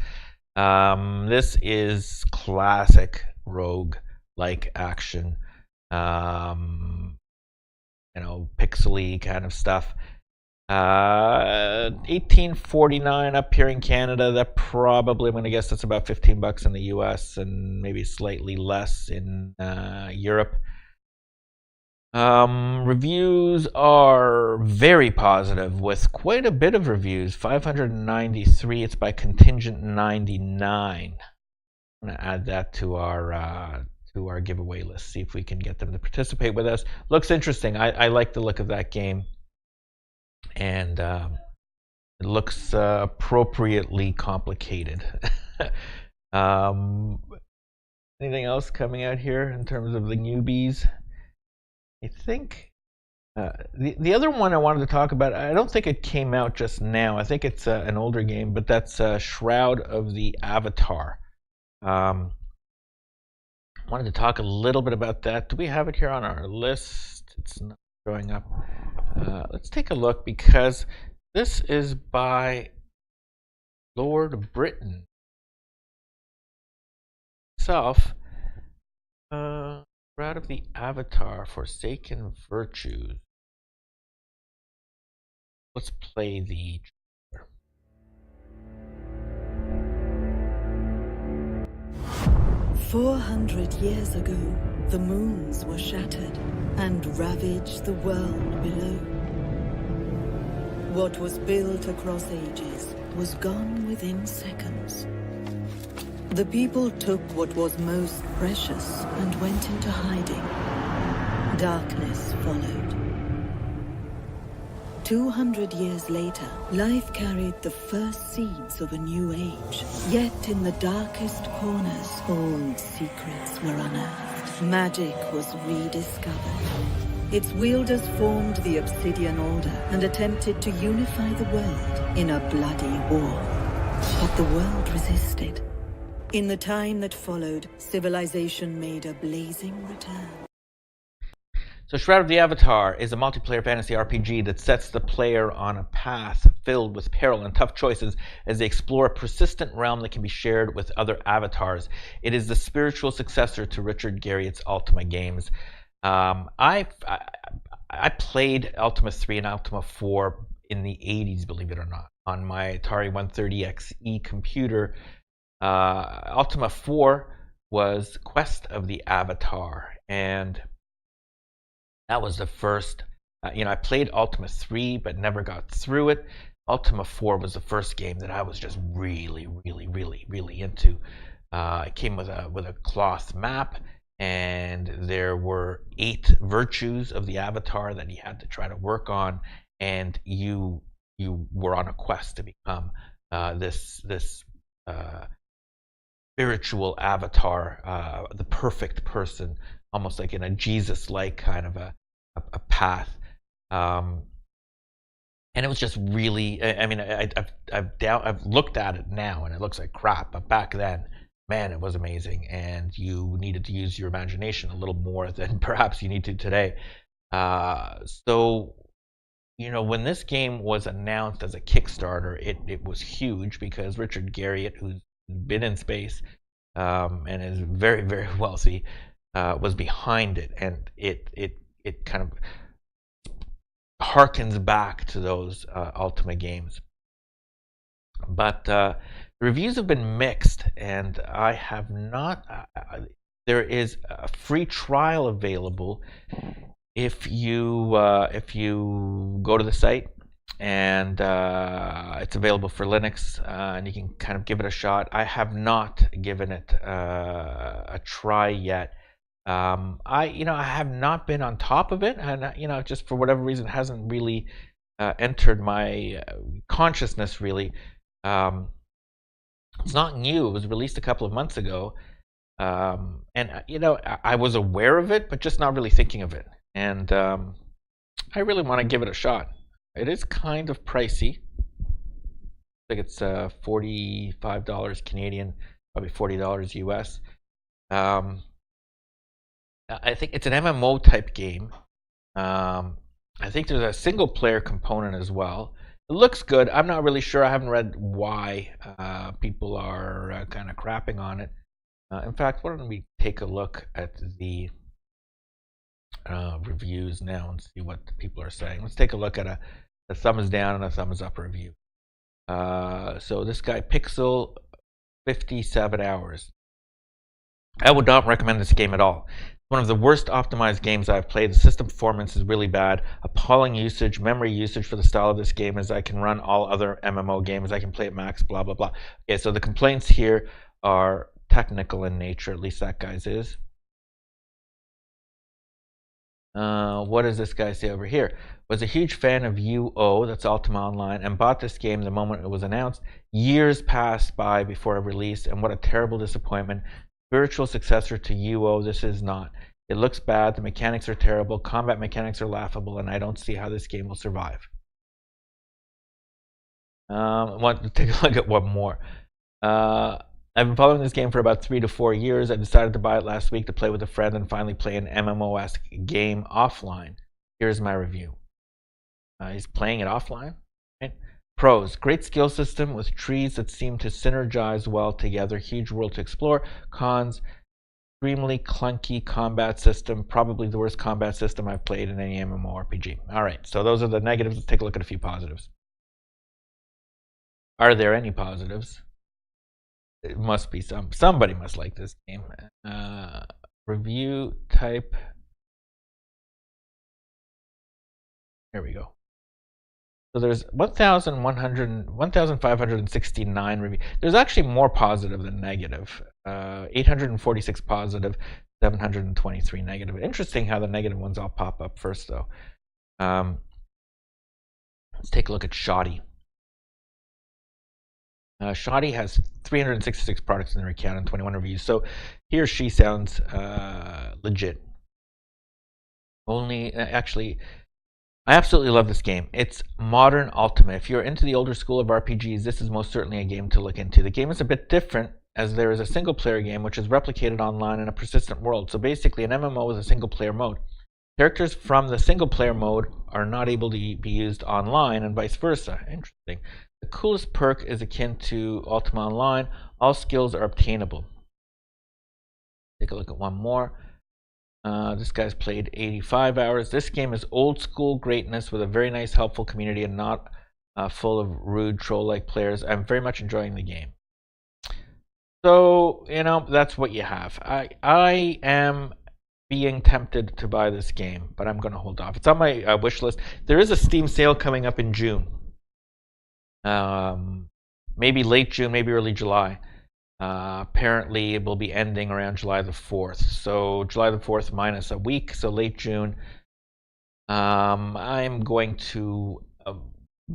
This is classic rogue-like action, pixely kind of stuff. $18.49 up here in Canada. That probably, I'm going to guess that's about $15 in the US and maybe slightly less in Europe. Reviews are very positive, with quite a bit of reviews. 593. It's by Contingent 99. I'm going to add that to our giveaway list. See if we can get them to participate with us. Looks interesting. I like the look of that game. And it looks appropriately complicated. Anything else coming out here in terms of the newbies? I think the other one I wanted to talk about, I don't think it came out just now. I think it's an older game, but that's Shroud of the Avatar. I wanted to talk a little bit about that. Do we have it here on our list? It's not showing up. Let's take a look, because this is by Lord Britain himself. Shroud of the Avatar, Forsaken Virtues. Let's play the trailer. 400 years ago, the moons were shattered and ravaged the world below. What was built across ages was gone within seconds. The people took what was most precious and went into hiding. Darkness followed. 200 years later, life carried the first seeds of a new age. Yet in the darkest corners, old secrets were unearthed. Magic was rediscovered. Its wielders formed the Obsidian Order and attempted to unify the world in a bloody war. But the world resisted. In the time that followed, civilization made a blazing return. So Shroud of the Avatar is a multiplayer fantasy RPG that sets the player on a path filled with peril and tough choices as they explore a persistent realm that can be shared with other avatars. It is the spiritual successor to Richard Garriott's Ultima games. I played Ultima 3 and Ultima 4 in the 80s, believe it or not, on my Atari 130XE computer. Ultima 4 was Quest of the Avatar, and that was the first. I played Ultima 3, but never got through it. Ultima 4 was the first game that I was just really, really, really, really into. It came with a cloth map, and there were 8 virtues of the Avatar that you had to try to work on, and you were on a quest to become this spiritual avatar, the perfect person, almost like in a Jesus-like kind of a path. And it was just really, I mean, I've looked at it now and it looks like crap, but back then, man, it was amazing, and you needed to use your imagination a little more than perhaps you need to today. So, when this game was announced as a Kickstarter, it was huge because Richard Garriott, who's been in space and is very, very wealthy, was behind it, and it kind of harkens back to those Ultima games. But the reviews have been mixed, and I have not. There is a free trial available if you go to the site, and it's available for Linux, and you can kind of give it a shot. I have not given it a try yet. I have not been on top of it, and just for whatever reason, it hasn't really entered my consciousness really. It's not new. It was released a couple of months ago, and I was aware of it, but just not really thinking of it. And I really want to give it a shot. It is kind of pricey. I think it's $45 Canadian, probably $40 US. I think it's an MMO type game. I think there's a single player component as well. It looks good. I'm not really sure. I haven't read why people are kind of crapping on it. In fact, why don't we take a look at the reviews now and see what the people are saying. Let's take a look at a thumbs down and a thumbs up review. So this guy, Pixel, 57 hours. I would not recommend this game at all. One of the worst optimized games I've played. The system performance is really bad. Appalling usage, memory usage for the style of this game, as I can run all other MMO games. I can play at max, blah, blah, blah. Okay, so the complaints here are technical in nature. At least that guy's is. What does this guy say over here? Was a huge fan of UO, that's Ultima Online, and bought this game the moment it was announced. Years passed by before it released, and what a terrible disappointment. Spiritual successor to UO, this is not. It looks bad, the mechanics are terrible, combat mechanics are laughable, and I don't see how this game will survive. I want to take a look at one more. I've been following this game for about 3 to 4 years. I decided to buy it last week to play with a friend and finally play an MMO-esque game offline. Here's my review. He's playing it offline. Right? Pros, great skill system with trees that seem to synergize well together, huge world to explore. Cons, extremely clunky combat system, probably the worst combat system I've played in any MMORPG. All right, so those are the negatives. Let's take a look at a few positives. Are there any positives? It must be somebody must like this game. Review type. Here we go. So there's 1,569 reviews. There's actually more positive than negative. 846 positive, 723 negative. Interesting how the negative ones all pop up first, though. Let's take a look at Shoddy. Shoddy has 366 products in their account and 21 reviews. So he or she sounds legit. Actually, I absolutely love this game. It's modern Ultima. If you're into the older school of RPGs, this is most certainly a game to look into. The game is a bit different, as there is a single-player game which is replicated online in a persistent world. So basically, an MMO is a single-player mode. Characters from the single-player mode are not able to be used online, and vice versa. Interesting. The coolest perk is akin to Ultima Online. All skills are obtainable. Take a look at one more. This guy's played 85 hours. This game is old school greatness with a very nice, helpful community and not full of rude troll-like players. I'm very much enjoying the game. So, you know, that's what you have. I am being tempted to buy this game, but I'm going to hold off. It's on my wish list. There is a Steam sale coming up in June. Maybe late June, maybe early July. Apparently, it will be ending around July the 4th. So July the 4th minus a week, so late June. I'm going to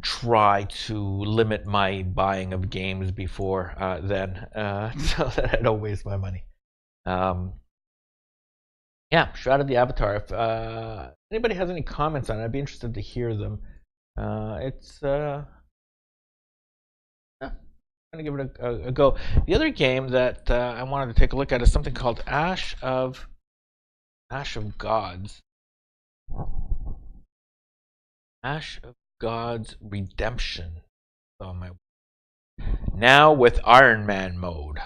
try to limit my buying of games before then, so that I don't waste my money. Yeah, Shroud of the Avatar. If anybody has any comments on it, I'd be interested to hear them. I'm gonna give it a go. The other game that I wanted to take a look at is something called Ash of Gods. Ash of Gods Redemption. Now with Iron Man mode.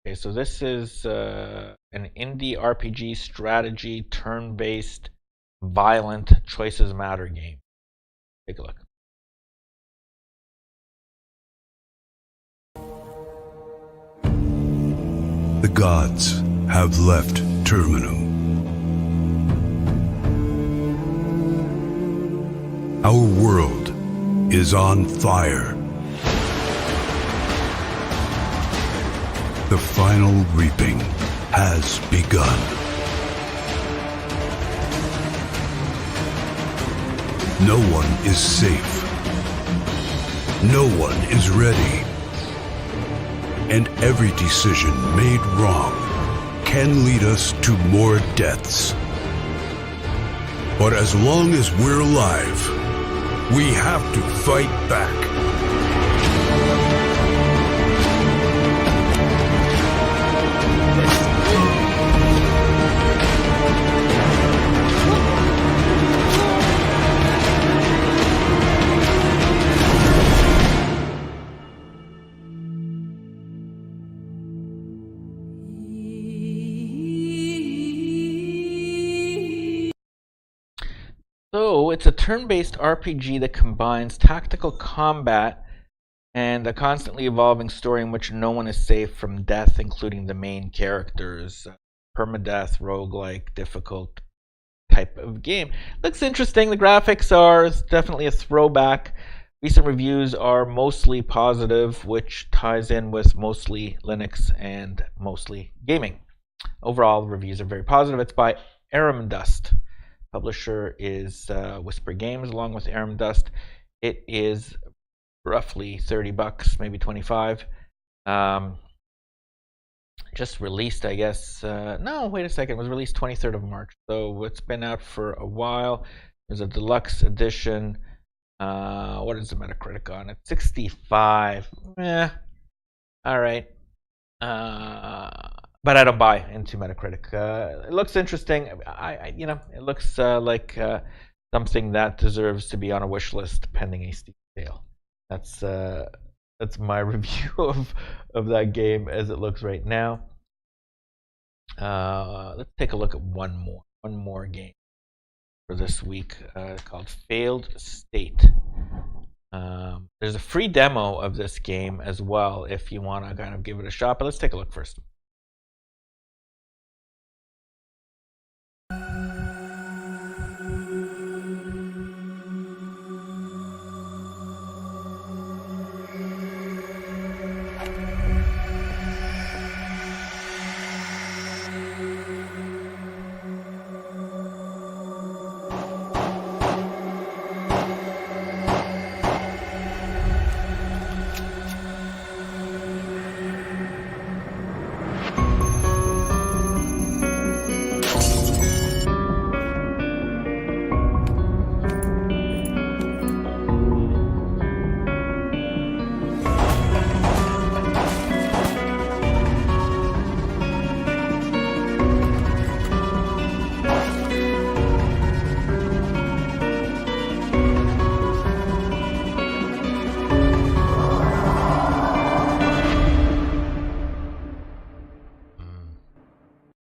Okay, so this is an indie RPG strategy, turn-based, violent, choices matter game. Take a look. The gods have left Terminal. Our world is on fire. The final reaping has begun. No one is safe. No one is ready. And every decision made wrong can lead us to more deaths. But as long as we're alive, we have to fight back. So it's a turn-based RPG that combines tactical combat and a constantly evolving story in which no one is safe from death, including the main characters. Permadeath, roguelike, difficult type of game. Looks interesting. The graphics are definitely a throwback. Recent reviews are mostly positive, which ties in with mostly Linux and mostly gaming. Overall, the reviews are very positive. It's by Aram Dust. Publisher is Whisper Games, along with Aram Dust. It is roughly $30, maybe 25. Just released, I guess. No, wait a second. It was released 23rd of March, so it's been out for a while. There's a deluxe edition. What is the Metacritic on it? 65. All right. But I don't buy into Metacritic. It looks interesting. It looks like something that deserves to be on a wish list pending a Steam sale. That's my review of that game as it looks right now. Let's take a look at one more game for this week called Failed State. There's a free demo of this game as well if you want to kind of give it a shot. But let's take a look first.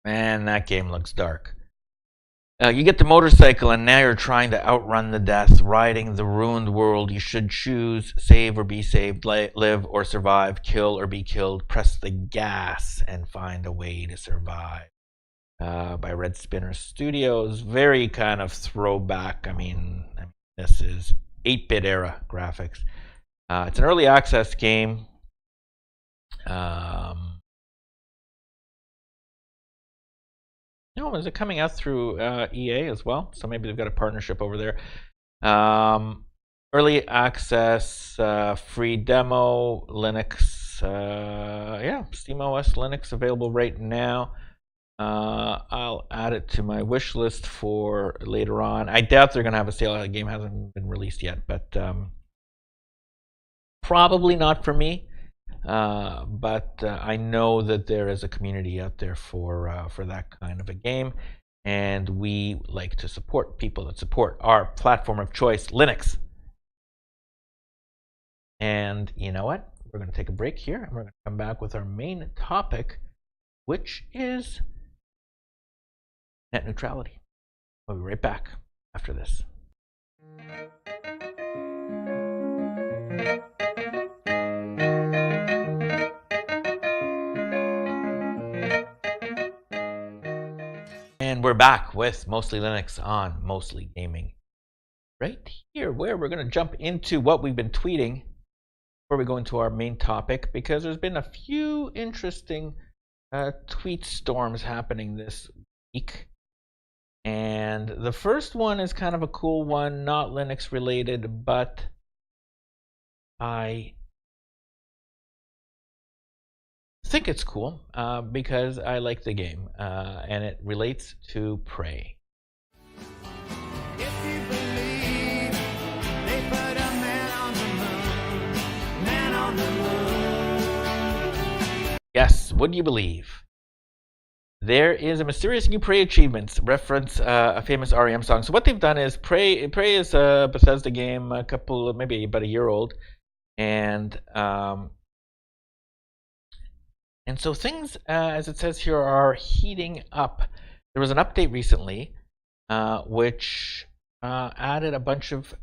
Man, that game looks dark. You get the motorcycle, and now you're trying to outrun the death, riding the ruined world. You should choose save or be saved, live or survive, kill or be killed. Press the gas and find a way to survive. By Red Spinner Studios. Very kind of throwback. I mean this is 8-bit era graphics. It's an early access game. No, is it coming out through EA as well? So maybe they've got a partnership over there. Early access, free demo, Linux. Yeah, SteamOS Linux available right now. I'll add it to my wish list for later on. I doubt they're going to have a sale. The game hasn't been released yet, but probably not for me. But I know that there is a community out there for that kind of a game, and we like to support people that support our platform of choice, Linux. And you know what? We're going to take a break here, and we're going to come back with our main topic, which is net neutrality. We'll be right back after this. And we're back with Mostly Linux on Mostly Gaming. Right here, where we're going to jump into what we've been tweeting before we go into our main topic, because there's been a few interesting tweet storms happening this week. And the first one is kind of a cool one, not Linux related, but I think it's cool because I like the game, and it relates to Prey. If you believe they put a man on the moon. Yes, would you believe? There is a mysterious new Prey achievements reference a famous REM song. So what they've done is Prey is a Bethesda game, maybe about a year old, and so things, as it says here, are heating up. There was an update recently which added a bunch of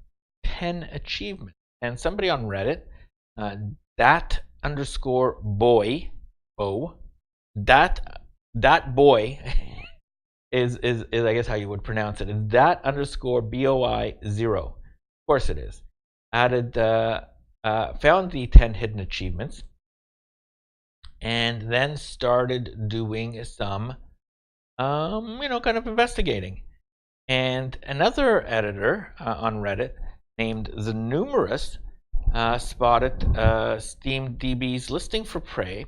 10 achievements, and somebody on Reddit, that boy is I guess how you would pronounce it, is that_BOI0. Of course it is. Added, found the 10 hidden achievements, and then started doing some, kind of investigating. And another editor on Reddit named The Numerous spotted SteamDB's listing for Prey,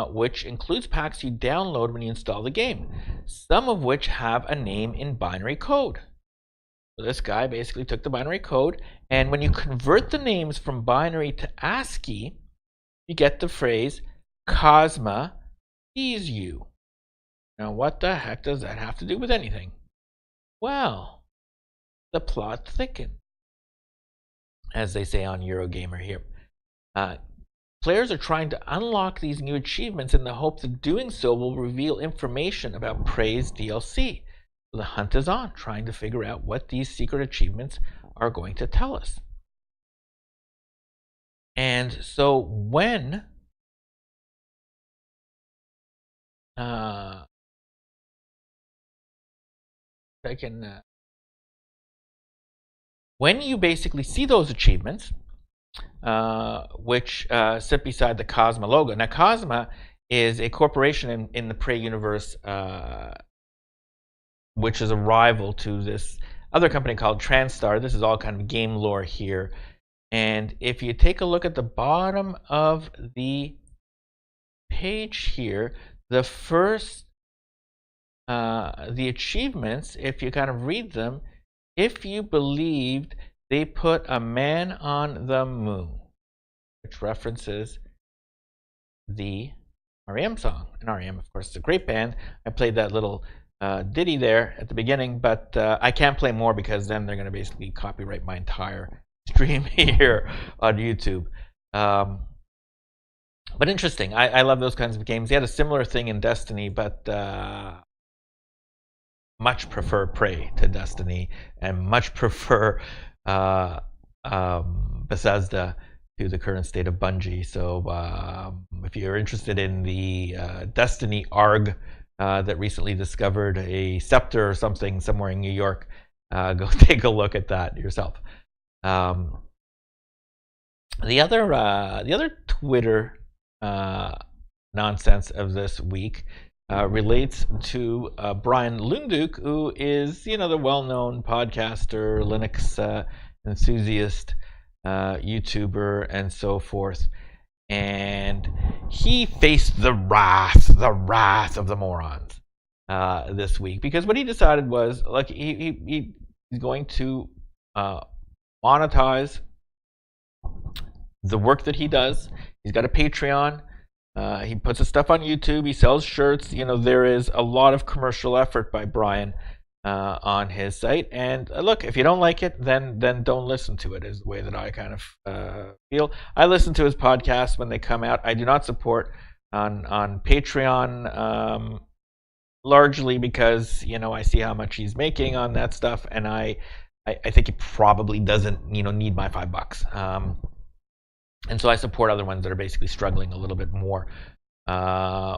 which includes packs you download when you install the game, some of which have a name in binary code. So this guy basically took the binary code, and when you convert the names from binary to ASCII, you get the phrase Cosma sees you. Now what the heck does that have to do with anything? Well, the plot thickens, as they say on Eurogamer here. Players are trying to unlock these new achievements in the hope that doing so will reveal information about Prey's DLC. So the hunt is on, trying to figure out what these secret achievements are going to tell us. And so when when you basically see those achievements, which sit beside the Cosma logo. Now, Cosma is a corporation in the Prey universe, which is a rival to this other company called TranStar. This is all kind of game lore here. And if you take a look at the bottom of the page here, the first, the achievements, if you kind of read them, if you believed they put a man on the moon, which references the REM song. And REM, of course, is a great band. I played that little ditty there at the beginning, but I can't play more because then they're going to basically copyright my entire stream here on YouTube. But interesting. I love those kinds of games. They had a similar thing in Destiny, but much prefer Prey to Destiny, and much prefer Bethesda to the current state of Bungie. So if you're interested in the Destiny ARG that recently discovered a scepter or something somewhere in New York, go take a look at that yourself. The other Twitter nonsense of this week relates to Brian Lunduke, who is, the well-known podcaster, Linux enthusiast, YouTuber, and so forth. And he faced the wrath of the morons this week, because what he decided was, like, he's going to monetize the work that he does. He's got a Patreon. He puts his stuff on YouTube. He sells shirts. There is a lot of commercial effort by Brian on his site. And look, if you don't like it, then don't listen to it, is the way that I kind of feel. I listen to his podcasts when they come out. I do not support on Patreon, largely because, I see how much he's making on that stuff, and I think he probably doesn't, need my $5. And so I support other ones that are basically struggling a little bit more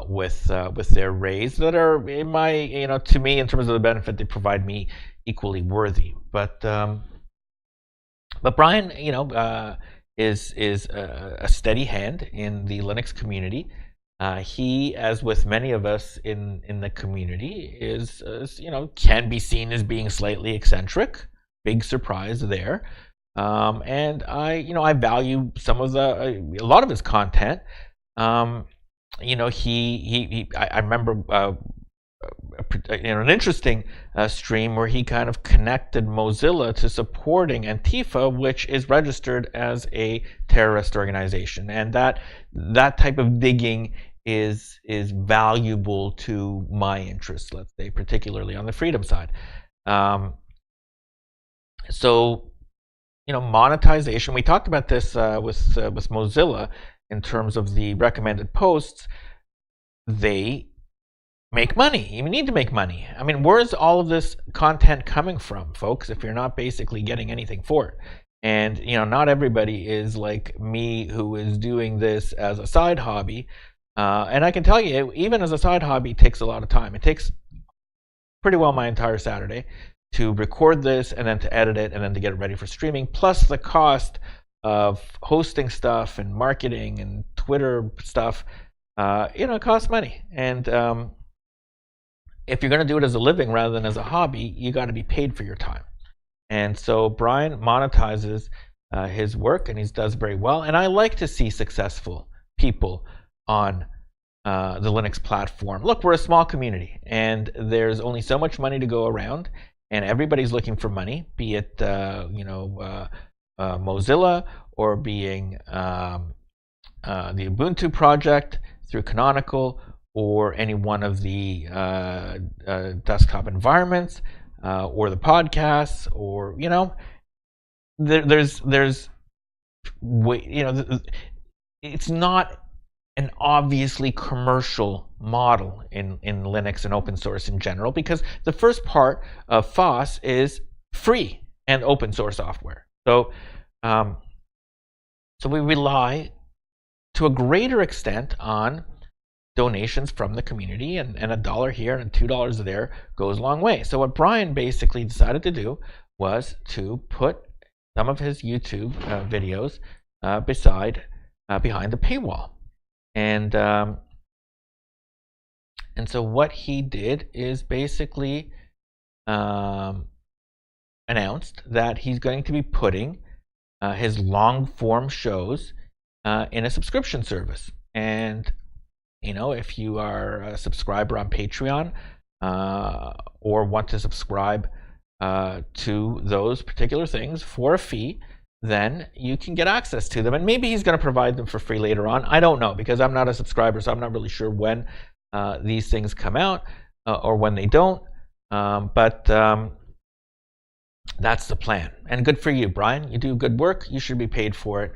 with their raise, that are, in my, to me, in terms of the benefit they provide me, equally worthy. But Brian, is a steady hand in the Linux community. He, as with many of us in the community, is can be seen as being slightly eccentric. Big surprise there. And I value some of a lot of his content. I remember an interesting stream where he kind of connected Mozilla to supporting Antifa, which is registered as a terrorist organization, and that type of digging is valuable to my interests, let's say, particularly on the freedom side. So monetization, we talked about this with Mozilla in terms of the recommended posts. They make money. You need to make money. I mean, where's all of this content coming from, folks, if you're not basically getting anything for it? And not everybody is like me, who is doing this as a side hobby. And I can tell you, even as a side hobby, it takes a lot of time. It takes pretty well my entire Saturday to record this, and then to edit it, and then to get it ready for streaming, plus the cost of hosting stuff and marketing and Twitter stuff. It costs money. And if you're going to do it as a living rather than as a hobby, you got to be paid for your time. And so Brian monetizes his work, and he does very well. And I like to see successful people on the Linux platform. Look, we're a small community, and there's only so much money to go around. And everybody's looking for money, be it Mozilla, or being the Ubuntu project through Canonical, or any one of the desktop environments, or the podcasts, or it's not an obviously commercial model in Linux and open source in general, because the first part of FOSS is free and open source software. So we rely to a greater extent on donations from the community, and $1 here and $2 there goes a long way. So what Brian basically decided to do was to put some of his YouTube videos behind the paywall. And so what he did is basically announced that he's going to be putting his long form shows in a subscription service. And if you are a subscriber on Patreon, or want to subscribe to those particular things for a fee, then you can get access to them. And maybe he's going to provide them for free later on. I don't know, because I'm not a subscriber, so I'm not really sure when these things come out or when they don't. But that's the plan. And good for you, Brian. You do good work. You should be paid for it.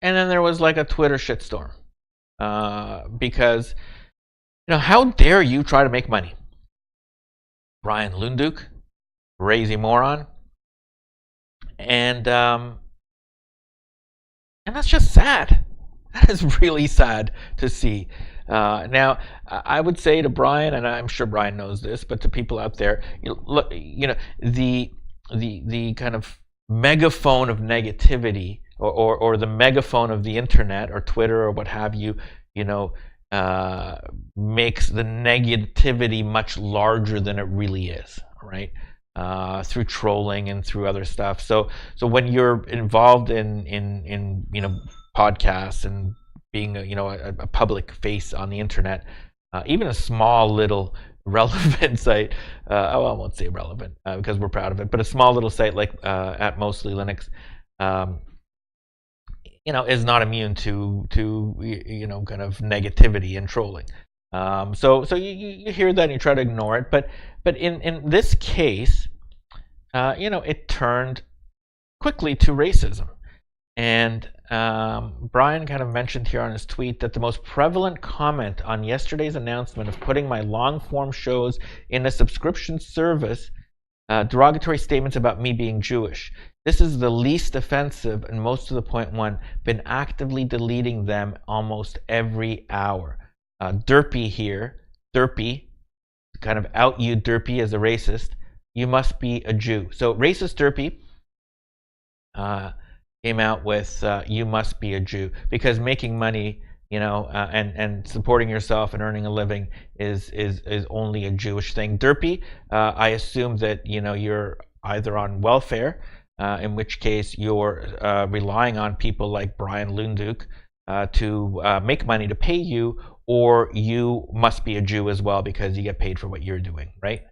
And then there was like a Twitter shitstorm because how dare you try to make money? Brian Lunduke, crazy moron. And that's just sad. That is really sad to see. Now, I would say to Brian, and I'm sure Brian knows this, but to people out there, look, the kind of megaphone of negativity, or the megaphone of the internet or Twitter or what have you, makes the negativity much larger than it really is, right? Through trolling and through other stuff. So when you're involved in podcasts and being a public face on the internet, even a small little relevant site, I won't say relevant because we're proud of it, but a small little site like at Mostly Linux, is not immune to kind of negativity and trolling. So you hear that and you try to ignore it, but in this case, it turned quickly to racism. And Brian kind of mentioned here on his tweet that the most prevalent comment on yesterday's announcement of putting my long-form shows in a subscription service, derogatory statements about me being Jewish. This is the least offensive, and most to the point one. Been actively deleting them almost every hour. Derpy here, Derpy, kind of out you Derpy as a racist. You must be a Jew. So racist Derpy came out with you must be a Jew, because making money, and supporting yourself and earning a living is only a Jewish thing. Derpy, I assume that you're either on welfare, in which case you're relying on people like Brian Lunduke to make money to pay you, or you must be a Jew as well because you get paid for what you're doing, right?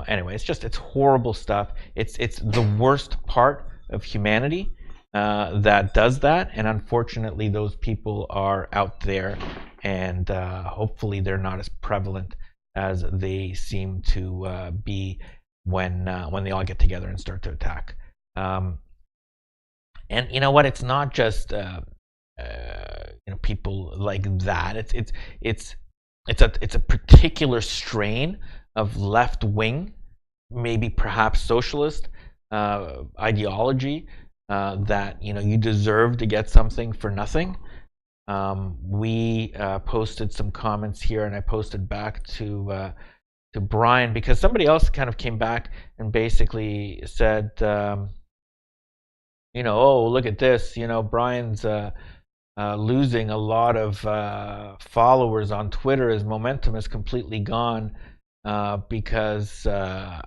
Anyway, it's horrible stuff. It's the worst part of humanity that does that, and unfortunately those people are out there, and hopefully they're not as prevalent as they seem to be when they all get together and start to attack. And you know what? It's not just people like that. It's a particular strain of left wing, maybe perhaps socialist ideology that you deserve to get something for nothing. We posted some comments here, and I posted back to Brian because somebody else kind of came back and basically said, oh, look at this, Brian's losing a lot of followers on Twitter. His momentum is completely gone because I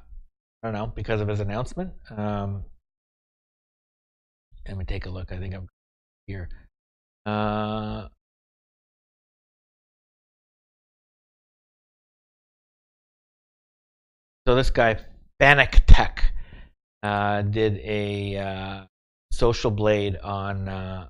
don't know, because of his announcement. Let me take a look. I think I'm here. So this guy, Fanic Tech, did a social blade on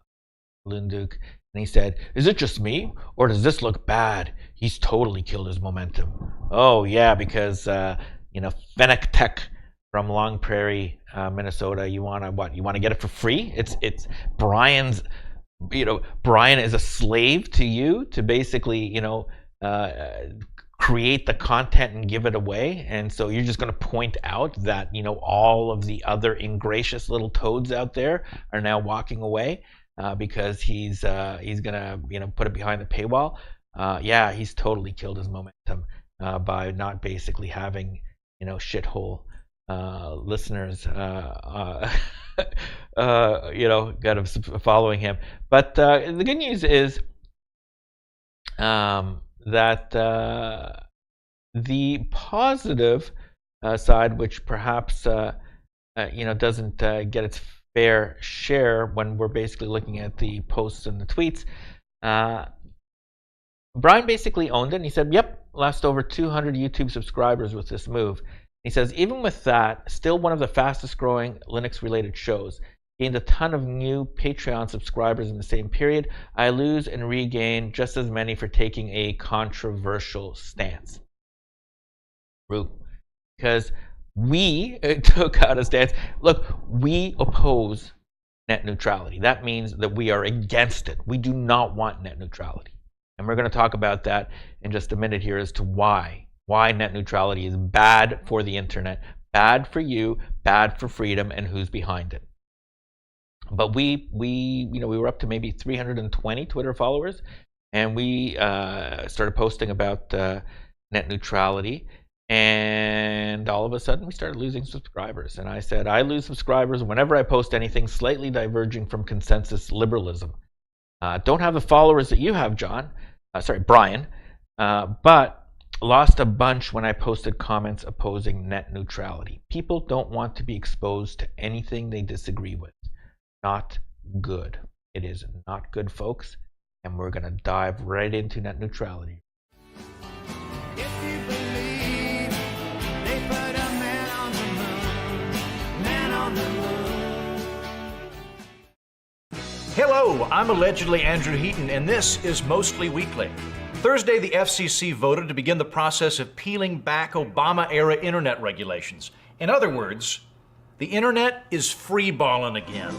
Lunduke, and he said, "Is it just me, or does this look bad? He's totally killed his momentum." Oh yeah, because Fanic Tech from Long Prairie, Minnesota. You want to what? You want to get it for free? It's Brian's. Brian is a slave to you to basically create the content and give it away, and so you're just going to point out that all of the other ingracious little toads out there are now walking away because he's gonna put it behind the paywall. Yeah, he's totally killed his momentum by not basically having shithole listeners kind of following him. But the good news is that the positive side, which perhaps doesn't get its fair share when we're basically looking at the posts and the tweets, Brian basically owned it, and he said, "Yep, lost over 200 YouTube subscribers with this move." He says, "Even with that, still one of the fastest growing Linux-related shows. Gained a ton of new Patreon subscribers in the same period. I lose and regain just as many for taking a controversial stance." True. Because we took out a stance. Look, we oppose net neutrality. That means that we are against it. We do not want net neutrality. And we're going to talk about that in just a minute here as to why net neutrality is bad for the internet, bad for you, bad for freedom, and who's behind it. But we were up to maybe 320 Twitter followers, and we started posting about net neutrality, and all of a sudden we started losing subscribers. And I said, I lose subscribers whenever I post anything slightly diverging from consensus liberalism. Don't have the followers that you have, Brian, but lost a bunch when I posted comments opposing net neutrality. People don't want to be exposed to anything they disagree with. Not good. It is not good, folks, and we're going to dive right into net neutrality. If you believe they put a man on the moon, man on the moon. Hello, I'm allegedly Andrew Heaton, and this is Mostly Weekly. Thursday, the FCC voted to begin the process of peeling back Obama-era internet regulations. In other words, the internet is free-balling again.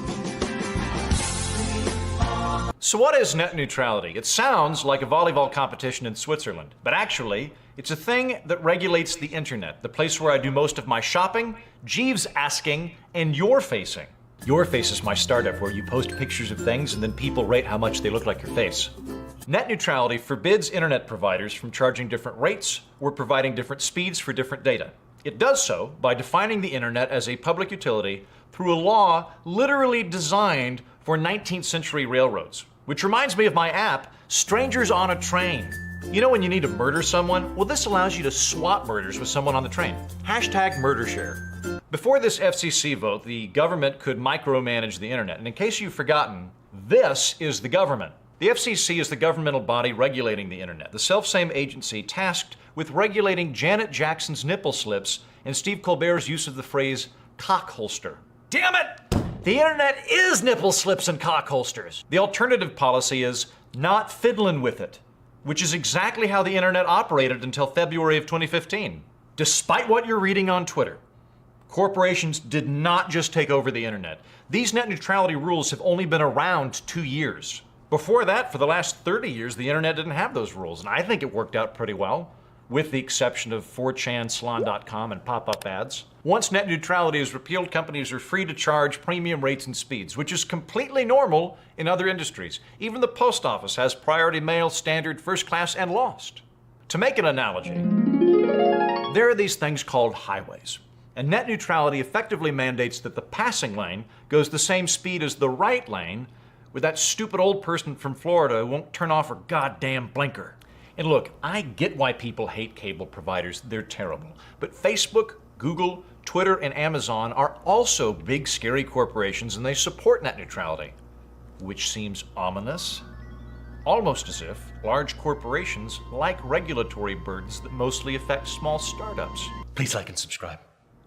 So what is net neutrality? It sounds like a volleyball competition in Switzerland, but actually, it's a thing that regulates the internet, the place where I do most of my shopping, Jeeves asking, and Your Facing. Your Face is my startup where you post pictures of things and then people rate how much they look like your face. Net neutrality forbids internet providers from charging different rates or providing different speeds for different data. It does so by defining the internet as a public utility through a law literally designed for 19th century railroads. Which reminds me of my app, Strangers on a Train. You know when you need to murder someone? Well, this allows you to swap murders with someone on the train. #MurderShare. Before this FCC vote, the government could micromanage the internet. And in case you've forgotten, this is the government. The FCC is the governmental body regulating the internet, the selfsame agency tasked with regulating Janet Jackson's nipple slips and Steve Colbert's use of the phrase cock holster. Damn it! The internet is nipple slips and cock holsters. The alternative policy is not fiddling with it, which is exactly how the internet operated until February of 2015. Despite what you're reading on Twitter, corporations did not just take over the internet. These net neutrality rules have only been around 2 years. Before that, for the last 30 years, the internet didn't have those rules, and I think it worked out pretty well, with the exception of 4chan, salon.com, and pop-up ads. Once net neutrality is repealed, companies are free to charge premium rates and speeds, which is completely normal in other industries. Even the post office has priority mail, standard, first class, and lost. To make an analogy, there are these things called highways, and net neutrality effectively mandates that the passing lane goes the same speed as the right lane, with that stupid old person from Florida who won't turn off her goddamn blinker. And look, I get why people hate cable providers. They're terrible. But Facebook, Google, Twitter, and Amazon are also big, scary corporations, and they support net neutrality, which seems ominous. Almost as if large corporations like regulatory burdens that mostly affect small startups. Please like and subscribe.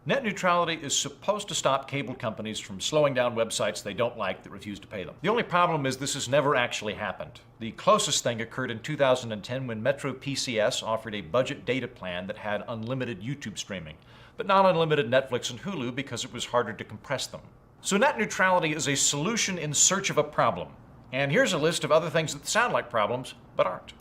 Net neutrality is supposed to stop cable companies from slowing down websites they don't like that refuse to pay them. The only problem is this has never actually happened. The closest thing occurred in 2010 when Metro PCS offered a budget data plan that had unlimited YouTube streaming, but not unlimited Netflix and Hulu because it was harder to compress them. So net neutrality is a solution in search of a problem. And here's a list of other things that sound like problems, but aren't.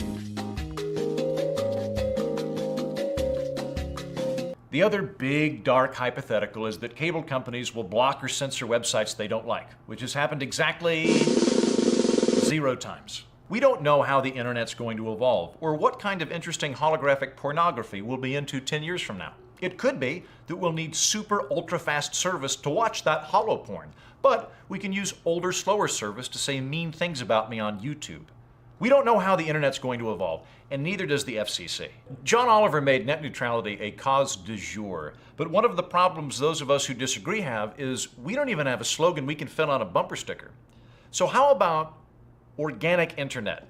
The other big, dark hypothetical is that cable companies will block or censor websites they don't like, which has happened exactly 0 times. We don't know how the internet's going to evolve, or what kind of interesting holographic pornography we'll be into 10 years from now. It could be that we'll need super ultra-fast service to watch that holo porn, but we can use older, slower service to say mean things about me on YouTube. We don't know how the internet's going to evolve, and neither does the FCC. John Oliver made net neutrality a cause du jour, but one of the problems those of us who disagree have is we don't even have a slogan we can fit on a bumper sticker. So how about organic internet?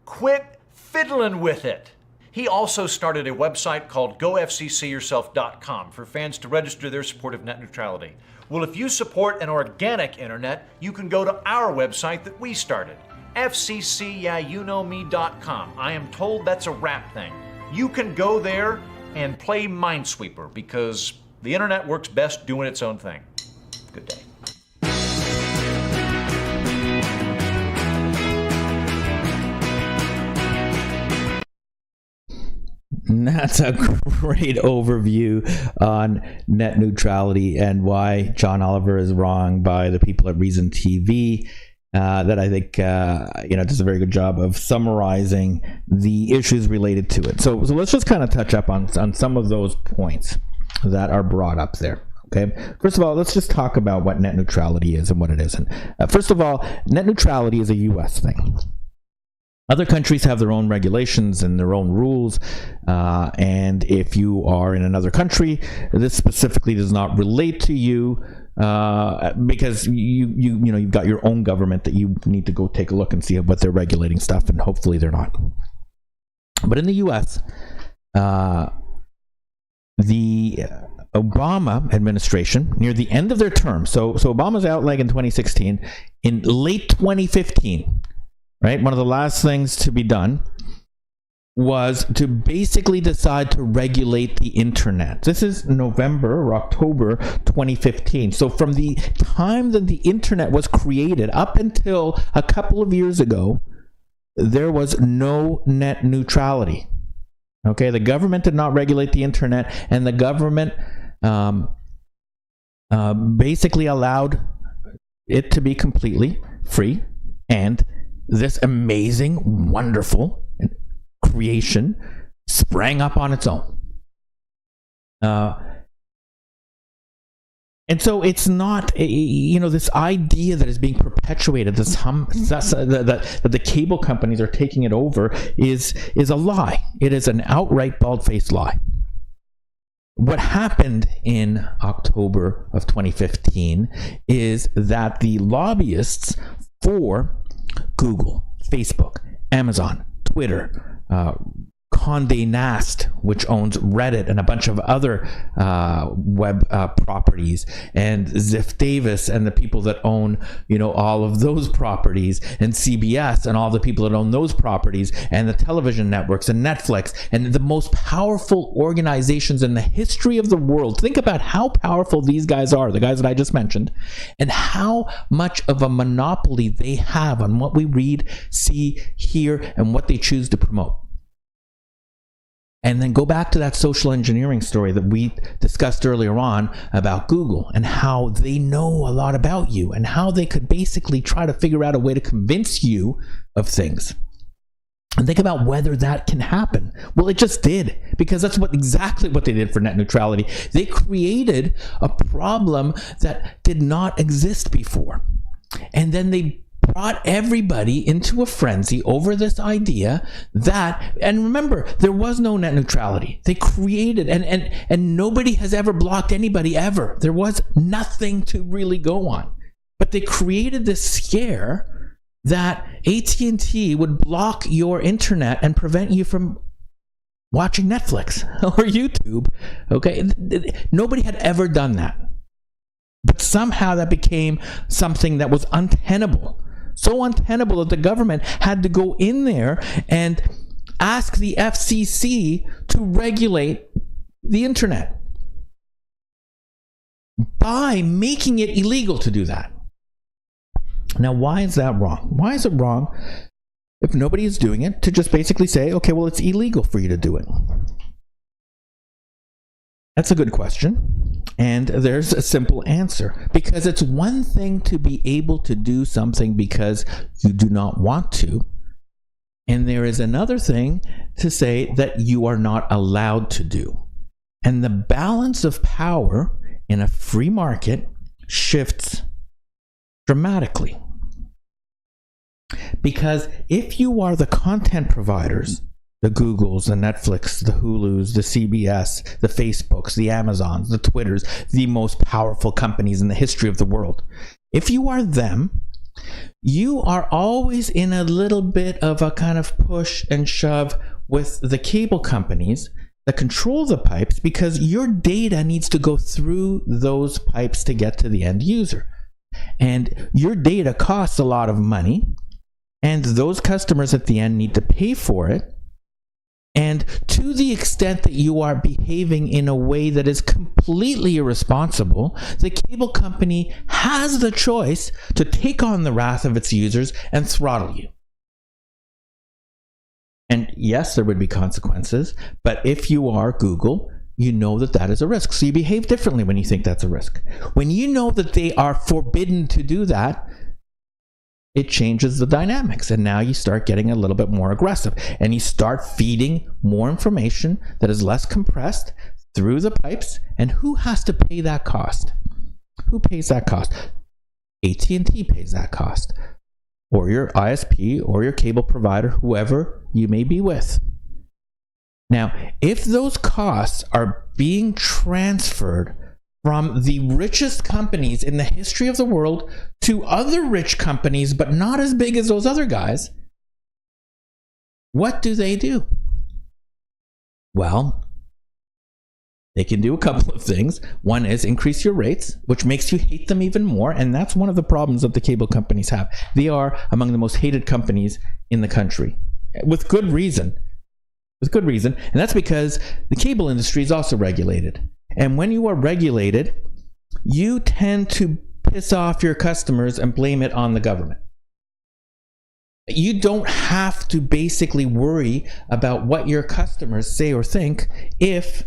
Quit fiddling with it. He also started a website called gofccyourself.com for fans to register their support of net neutrality. Well, if you support an organic internet, you can go to our website that we started. FCCYouKnowMe.com. I am told that's a rap thing. You can go there and play Minesweeper because the internet works best doing its own thing. Good day. And that's a great overview on net neutrality and why John Oliver is wrong by the people at Reason TV. That I think does a very good job of summarizing the issues related to it. So let's just kind of touch up on some of those points that are brought up there. Okay. First of all, let's just talk about what net neutrality is and what it isn't. First of all, net neutrality is a U.S. thing. Other countries have their own regulations and their own rules, and if you are in another country, this specifically does not relate to you because you've got your own government that you need to go take a look and see what they're regulating stuff, and hopefully they're not. But in the U.S., the Obama administration, near the end of their term, so Obama's out like in 2016, in late 2015. Right, one of the last things to be done was to basically decide to regulate the internet. This is November or October 2015. So from the time that the internet was created up until a couple of years ago, there was no net neutrality. Okay, the government did not regulate the internet, and the government basically allowed it to be completely free, and this amazing, wonderful creation sprang up on its own. And so it's not, this idea that is being perpetuated, that the cable companies are taking it over is a lie. It is an outright bald-faced lie. What happened in October of 2015 is that the lobbyists for Google, Facebook, Amazon, Twitter, Condé Nast, which owns Reddit and a bunch of other web properties, and Ziff Davis and the people that own, all of those properties, and CBS and all the people that own those properties, and the television networks and Netflix, and the most powerful organizations in the history of the world. Think about how powerful these guys are, the guys that I just mentioned, and how much of a monopoly they have on what we read, see, hear, and what they choose to promote. And then go back to that social engineering story that we discussed earlier on about Google and how they know a lot about you and how they could basically try to figure out a way to convince you of things. And think about whether that can happen. Well, it just did, because that's exactly what they did for net neutrality. They created a problem that did not exist before. And then they brought everybody into a frenzy over this idea that, and remember, there was no net neutrality. They created, and nobody has ever blocked anybody ever. There was nothing to really go on. But they created this scare that AT&T would block your internet and prevent you from watching Netflix or YouTube. Okay? Nobody had ever done that. But somehow that became something that was untenable. So untenable that the government had to go in there and ask the FCC to regulate the internet by making it illegal to do that. Now, why is that wrong? Why is it wrong, if nobody is doing it, to just basically say, okay, well, it's illegal for you to do it? That's a good question. And there's a simple answer. Because it's one thing to be able to do something because you do not want to. And there is another thing to say that you are not allowed to do. And the balance of power in a free market shifts dramatically. Because if you are the content providers, the Googles, the Netflix, the Hulus, the CBS, the Facebooks, the Amazons, the Twitters, the most powerful companies in the history of the world. If you are them, you are always in a little bit of a kind of push and shove with the cable companies that control the pipes, because your data needs to go through those pipes to get to the end user. And your data costs a lot of money, and those customers at the end need to pay for it. And to the extent that you are behaving in a way that is completely irresponsible, the cable company has the choice to take on the wrath of its users and throttle you. And yes, there would be consequences, but if you are Google, you know that that is a risk. So you behave differently when you think that's a risk. When you know that they are forbidden to do that, it changes the dynamics. And now you start getting a little bit more aggressive. And you start feeding more information that is less compressed through the pipes. And who has to pay that cost? Who pays that cost? AT&T pays that cost. Or your ISP or your cable provider, whoever you may be with. Now, if those costs are being transferred from the richest companies in the history of the world to other rich companies, but not as big as those other guys, what do? Well, they can do a couple of things. One is increase your rates, which makes you hate them even more. And that's one of the problems that the cable companies have. They are among the most hated companies in the country, with good reason. With good reason. And that's because the cable industry is also regulated. And when you are regulated, you tend to piss off your customers and blame it on the government. You don't have to basically worry about what your customers say or think if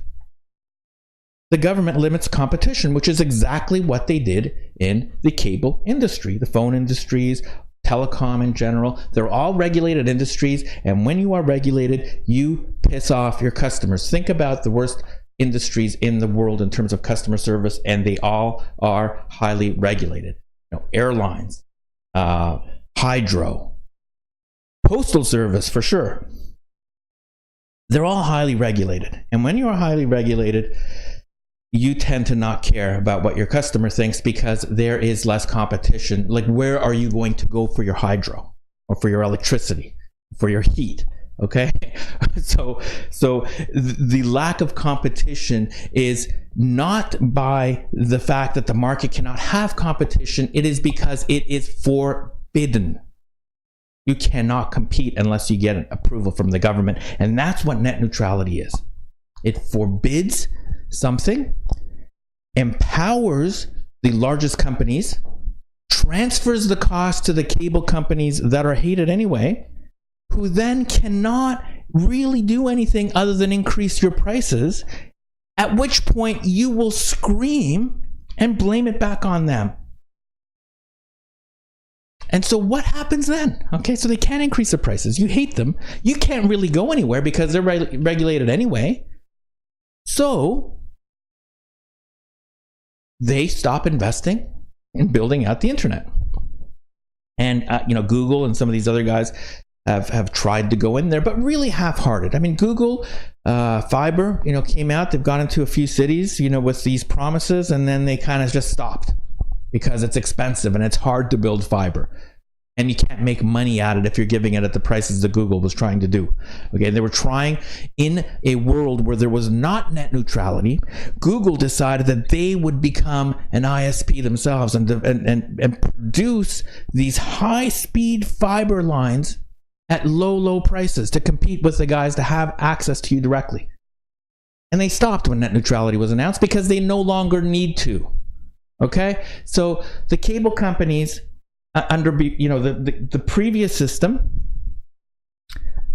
the government limits competition, which is exactly what they did in the cable industry, the phone industries, telecom in general. They're all regulated industries, and when you are regulated, you piss off your customers. Think about the worst industries in the world in terms of customer service, and they all are highly regulated. Airlines, hydro, postal service for sure. They're all highly regulated, and when you are highly regulated, you tend to not care about what your customer thinks because there is less competition. Like, where are you going to go for your hydro or for your electricity, for your heat? Okay, so the lack of competition is not by the fact that the market cannot have competition. It is because it is forbidden. You cannot compete unless you get an approval from the government, and that's what net neutrality is. It forbids something, empowers the largest companies, transfers the cost to the cable companies that are hated anyway, who then cannot really do anything other than increase your prices, at which point you will scream and blame it back on them. And so what happens then? Okay, so they can't increase the prices. You hate them. You can't really go anywhere because they're regulated anyway. So they stop investing in building out the internet. And Google and some of these other guys have tried to go in there, but really half-hearted. I mean, Google Fiber, came out. They've gone into a few cities, with these promises, and then they kind of just stopped because it's expensive and it's hard to build fiber. And you can't make money at it if you're giving it at the prices that Google was trying to do. Okay, they were trying in a world where there was not net neutrality. Google decided that they would become an ISP themselves and produce these high-speed fiber lines at low prices to compete with the guys to have access to you directly. And they stopped when net neutrality was announced because they no longer need to. Okay, so the cable companies under the previous system,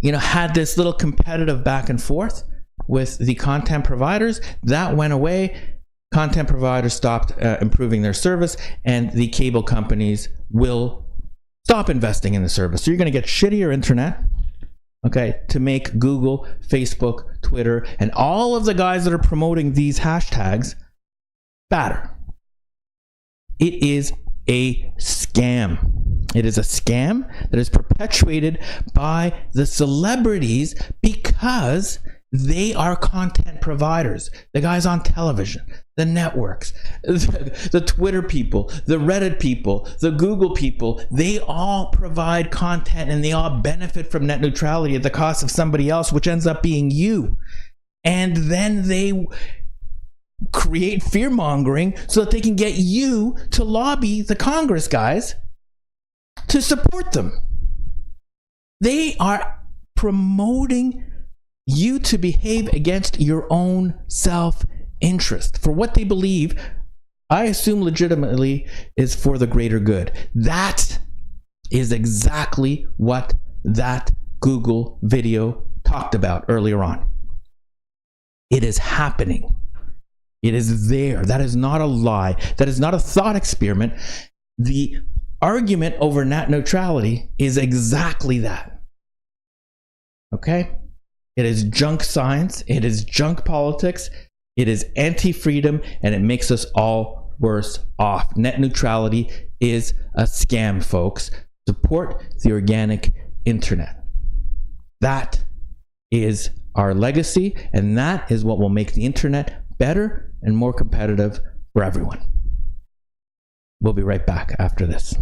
had this little competitive back and forth with the content providers. That went away. Content providers stopped improving their service, and the cable companies will stop investing in the service. So you're going to get shittier internet, okay, to make Google, Facebook, Twitter, and all of the guys that are promoting these hashtags fatter. It is a scam. It is a scam that is perpetuated by the celebrities because they are content providers. The guys on television, the networks, the Twitter people, the Reddit people, the Google people, they all provide content and they all benefit from net neutrality at the cost of somebody else, which ends up being you. And then they create fear-mongering so that they can get you to lobby the Congress guys to support them. They are promoting you to behave against your own self-interest for what they believe, I assume legitimately, is for the greater good. That is exactly what that Google video talked about earlier on. It is happening. It is there. That is not a lie. That is not a thought experiment. The argument over net neutrality is exactly that. Okay? It is junk science. It is junk politics. It is anti-freedom, and it makes us all worse off. Net neutrality is a scam, folks. Support the organic internet. That is our legacy, and that is what will make the internet better and more competitive for everyone. We'll be right back after this.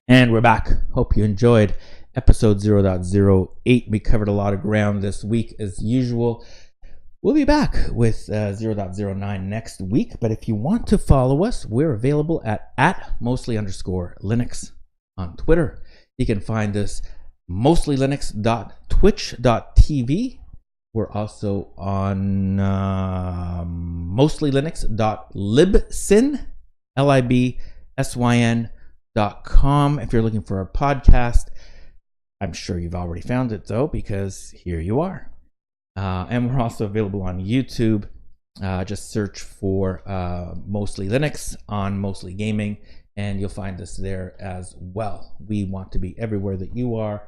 And we're back. Hope you enjoyed episode 0.08. We covered a lot of ground this week as usual. We'll be back with 0.09 next week, but if you want to follow us, we're available at @mostly_Linux on Twitter. You can find us mostlylinux.twitch.tv. We're also on mostlylinux.libsyn, libsyn.com. If you're looking for a podcast, I'm sure you've already found it though, because here you are. And we're also available on YouTube. Just search for Mostly Linux on Mostly Gaming, and you'll find us there as well. We want to be everywhere that you are.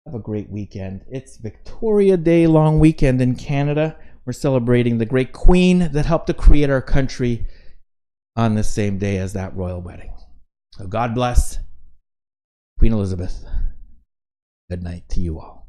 Have a great weekend. It's Victoria Day long weekend in Canada. We're celebrating the great queen that helped to create our country on the same day as that royal wedding. So God bless Queen Elizabeth. Good night to you all.